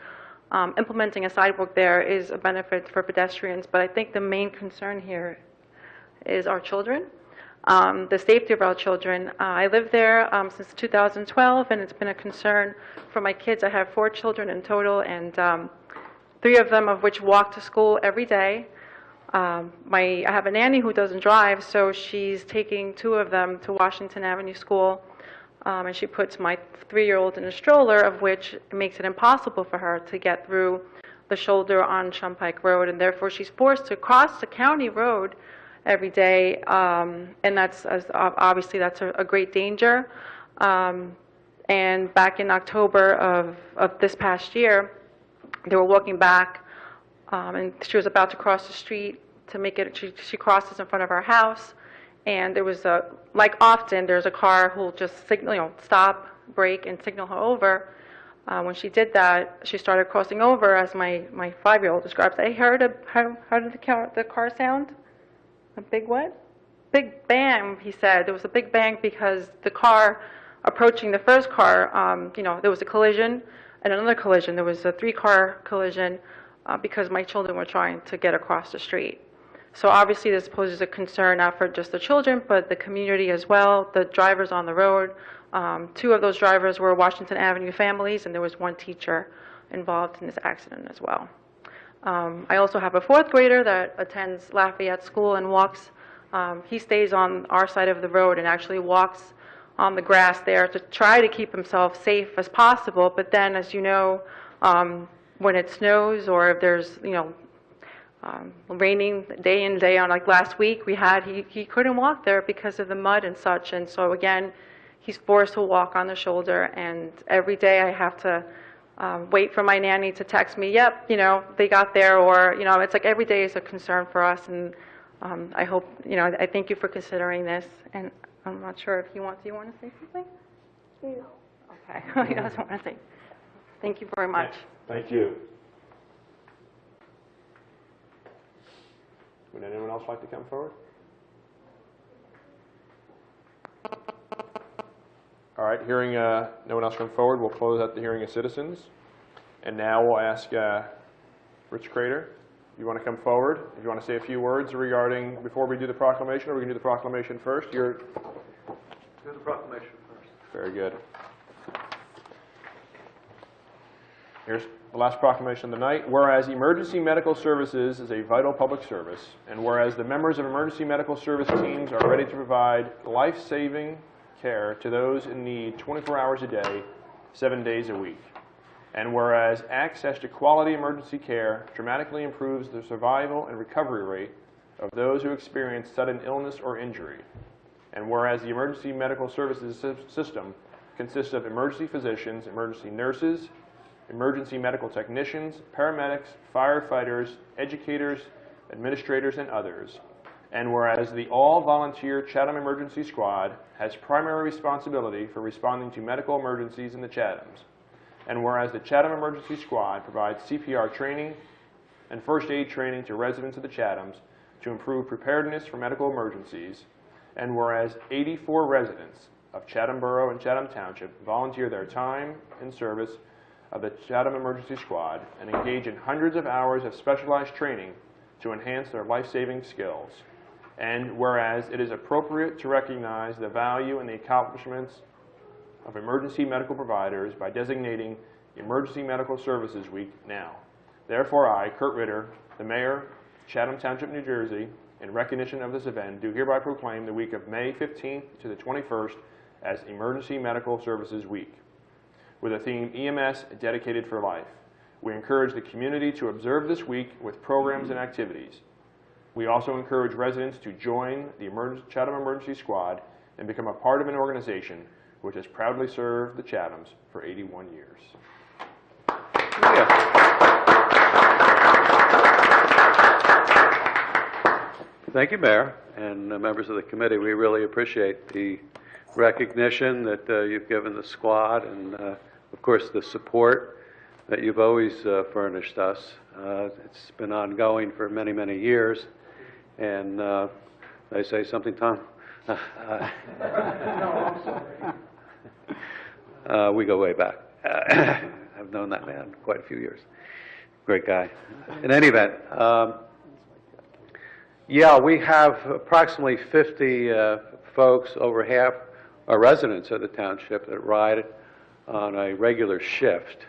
implementing a sidewalk there is a benefit for pedestrians, but I think the main concern here is our children, the safety of our children. I lived there since 2012, and it's been a concern for my kids. I have 4 children in total, and 3 of them of which walk to school every day. I have a nanny who doesn't drive, so she's taking 2 of them to Washington Avenue School, and she puts my 3-year-old in a stroller, of which makes it impossible for her to get through the shoulder on Shumpike Road, and therefore she's forced to cross the county road every day, and that's obviously that's a great danger. And back in October of this past year, they were walking back, and she was about to cross the street to make it. She crosses in front of our house, and there was like often, there's a car who'll just signal, stop, brake, and signal her over. When she did that, she started crossing over, as my 5-year-old describes. I heard how did the car sound? A big what? Big bang, he said. There was a big bang because the car approaching the first car, there was a collision and another collision. There was a 3-car collision because my children were trying to get across the street. So obviously this poses a concern not for just the children, but the community as well, the drivers on the road. 2 of those drivers were Washington Avenue families, and there was 1 teacher involved in this accident as well. I also have a 4th grader that attends Lafayette School and walks. He stays on our side of the road and actually walks on the grass there to try to keep himself safe as possible. But then, as you know, when it snows or if there's, raining day in, day out, like last week he couldn't walk there because of the mud and such. And so again, he's forced to walk on the shoulder, and every day I have to wait for my nanny to text me, yep, they got there, or, it's like every day is a concern for us, and I hope, I thank you for considering this, and I'm not sure if do you want to say something? No. Okay, he doesn't want to say. Thank you very much. Thank you. Would anyone else like to come forward? All right, hearing no one else come forward, we'll close out the hearing of citizens. And now we'll ask Rich Crater, you want to come forward? If you want to say a few words regarding, before we do the proclamation, or we can do the proclamation first? Do the proclamation first. Very good. Here's the last proclamation of the night. Whereas emergency medical services is a vital public service, and whereas the members of emergency medical service teams are ready to provide life-saving care to those in need 24 hours a day, 7 days a week. And whereas access to quality emergency care dramatically improves the survival and recovery rate of those who experience sudden illness or injury. And whereas the emergency medical services system consists of emergency physicians, emergency nurses, emergency medical technicians, paramedics, firefighters, educators, administrators, and others. And whereas the all-volunteer Chatham Emergency Squad has primary responsibility for responding to medical emergencies in the Chathams. And whereas the Chatham Emergency Squad provides CPR training and first aid training to residents of the Chathams to improve preparedness for medical emergencies. And whereas 84 residents of Chatham Borough and Chatham Township volunteer their time in service of the Chatham Emergency Squad and engage in hundreds of hours of specialized training to enhance their life-saving skills. And whereas it is appropriate to recognize the value and the accomplishments of emergency medical providers by designating Emergency Medical Services Week now. Therefore, I, Kurt Ritter, the Mayor, Chatham Township, New Jersey, in recognition of this event, do hereby proclaim the week of May 15th to the 21st as Emergency Medical Services Week, with a theme EMS Dedicated for Life. We encourage the community to observe this week with programs and activities. We also encourage residents to join the Chatham Emergency Squad and become a part of an organization which has proudly served the Chathams for 81 years. Thank you, Mayor, and members of the committee. We really appreciate the recognition that you've given the squad and, of course, the support that you've always furnished us. It's been ongoing for many, many years. And did I say something, Tom? We go way back. I've known that man quite a few years. Great guy. In any event, yeah, we have approximately 50 folks, over half are residents of the township that ride on a regular shift.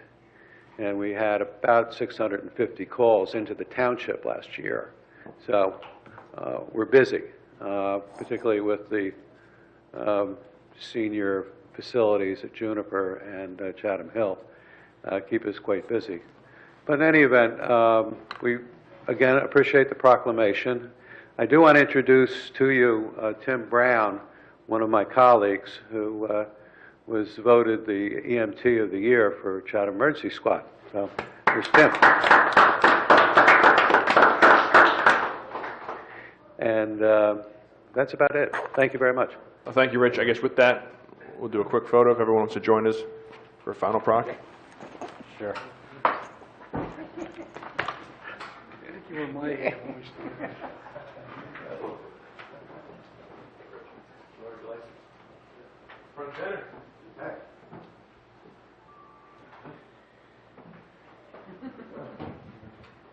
And we had about 650 calls into the township last year. So we're busy, particularly with the senior facilities at Juniper and Chatham Hill. Keep us quite busy. But in any event, we again appreciate the proclamation. I do want to introduce to you Tim Brown, one of my colleagues who was voted the EMT of the year for Chatham Emergency Squad. So here's Tim. And that's about it. Thank you very much. Well, thank you, Rich. I guess with that, we'll do a quick photo if everyone wants to join us for a final proc. Sure. Front center.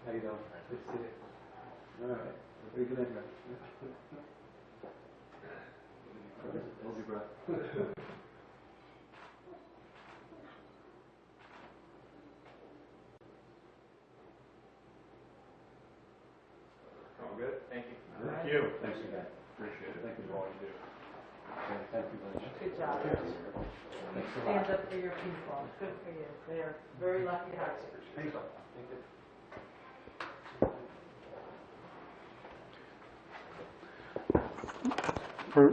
How you doing? Good to see you. All right. Very good. Hold your breath. All good? Thank you. Thank you. Thanks again. Appreciate it. Thank you for all you do. Thank you very much. Good job. Stand up for your people. Good for you. They are very lucky to have you. Thank you.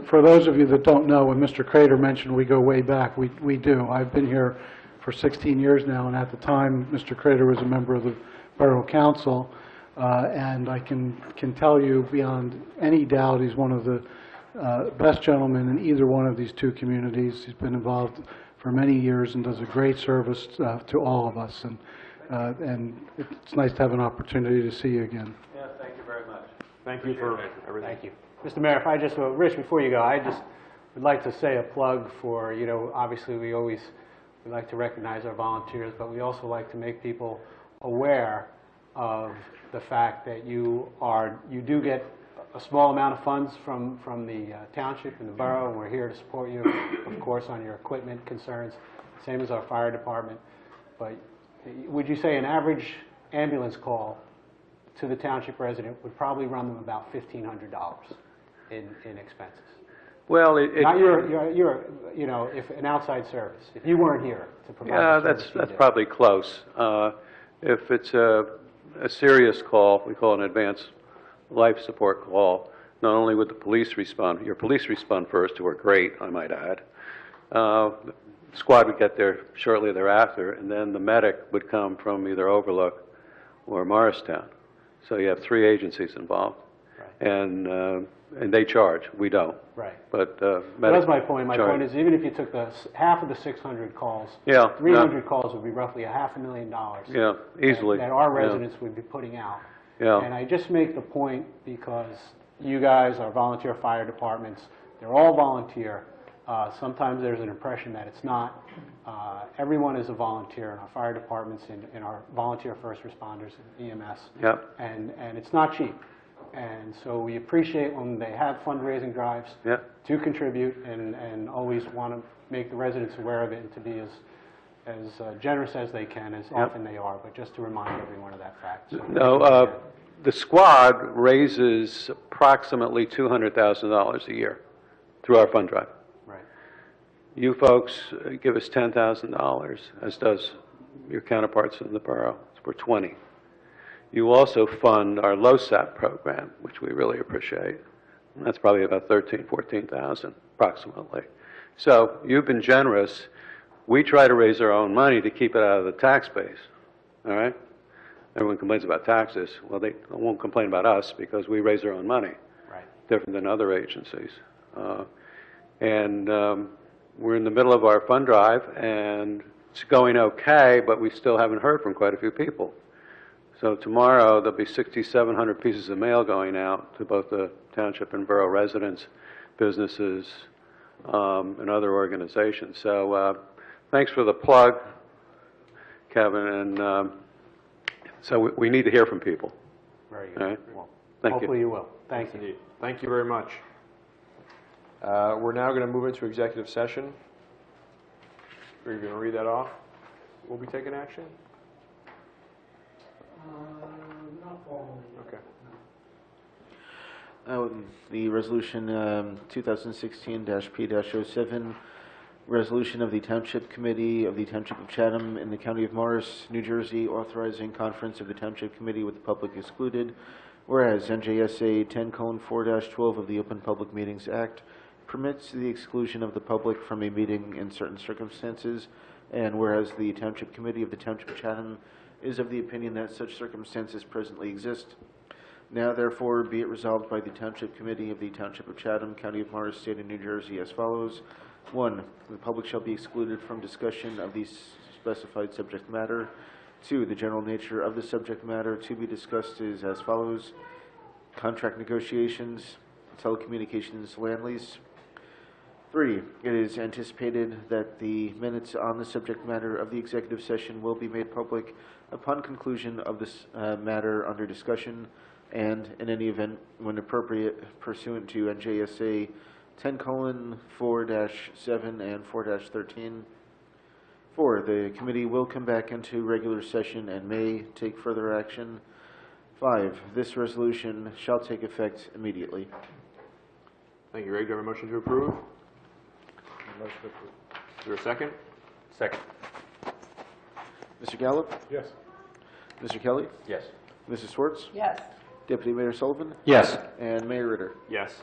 For those of you that don't know, when Mr. Crater mentioned we go way back, we do. I've been here for 16 years now, and at the time, Mr. Crater was a member of the Borough Council, and I can tell you beyond any doubt he's one of the best gentlemen in either one of these two communities. He's been involved for many years and does a great service to all of us, and it's nice to have an opportunity to see you again. Yeah, thank you very much. Thank you for everything. Thank you. Mr. Mayor, if I just, Rich, before you go, I just would like to say a plug for, obviously we like to recognize our volunteers, but we also like to make people aware of the fact that you do get a small amount of funds from the township and the borough, and we're here to support you, of course, on your equipment concerns, same as our fire department. But would you say an average ambulance call to the township resident would probably run them about $1,500 in expenses? Well, not your if an outside service, if you weren't here to provide yeah, the service that's probably close. If it's a serious call, we call it an advanced life support call. Not only would the police respond, your police respond first, who are great, I might add. The squad would get there shortly thereafter, and then the medic would come from either Overlook or Morristown. So you have 3 agencies involved, right. And they charge. We don't. Right. But that's my point. My point is, even if you took half of the 600 calls, yeah, 300 calls would be roughly $500,000. Yeah, easily. That our residents would be putting out. Yeah. And I just make the point because you guys are volunteer fire departments. They're all volunteer. Sometimes there's an impression that it's not. Everyone is a volunteer in our fire departments, in our volunteer first responders, EMS. Yep. And it's not cheap. And so we appreciate when they have fundraising drives to contribute and always want to make the residents aware of it and to be as generous as they can, as often they are, but just to remind everyone of that fact. So no, the squad raises approximately $200,000 a year through our fund drive. Right. You folks give us $10,000, as does your counterparts in the borough. We're 20. You also fund our LoSAP program, which we really appreciate. And that's probably about $14,000 approximately. So you've been generous. We try to raise our own money to keep it out of the tax base. All right? Everyone complains about taxes. Well, they won't complain about us because we raise our own money. different than other agencies. And we're in the middle of our fund drive, and it's going okay, but we still haven't heard from quite a few people. So tomorrow, there'll be 6,700 pieces of mail going out to both the township and borough residents, businesses, and other organizations. So thanks for the plug, Kevin, and so we need to hear from people. Very good. All right? Well, Thank hopefully you. you will. Thank you. Indeed. Thank you very much. We're now going to move into executive session. Are you going to read that off? Will we take an action? Not formally. Okay. The resolution 2016-P-07, resolution of the Township Committee of the Township of Chatham in the County of Morris, New Jersey, authorizing conference of the Township Committee with the public excluded. Whereas NJSA 10:4-12 of the Open Public Meetings Act permits the exclusion of the public from a meeting in certain circumstances, and whereas the Township Committee of the Township of Chatham is of the opinion that such circumstances presently exist. Now therefore be it resolved by the Township Committee of the Township of Chatham, County of Morris, State of New Jersey as follows. 1. The public shall be excluded from discussion of the specified subject matter. 2. The general nature of the subject matter to be discussed is as follows. Contract negotiations, telecommunications land lease. 3. It is anticipated that the minutes on the subject matter of the executive session will be made public upon conclusion of this matter under discussion, and in any event, when appropriate, pursuant to NJSA 10:4-7 and 4-13. 4. The committee will come back into regular session and may take further action. 5. This resolution shall take effect immediately. Thank you, Greg. Do you have a motion to approve? Motion approved. Is there a second? Second. Mr. Gallup? Yes. Mr. Kelly? Yes. Mrs. Schwartz? Yes. Deputy Mayor Sullivan? Yes. And Mayor Ritter? Yes.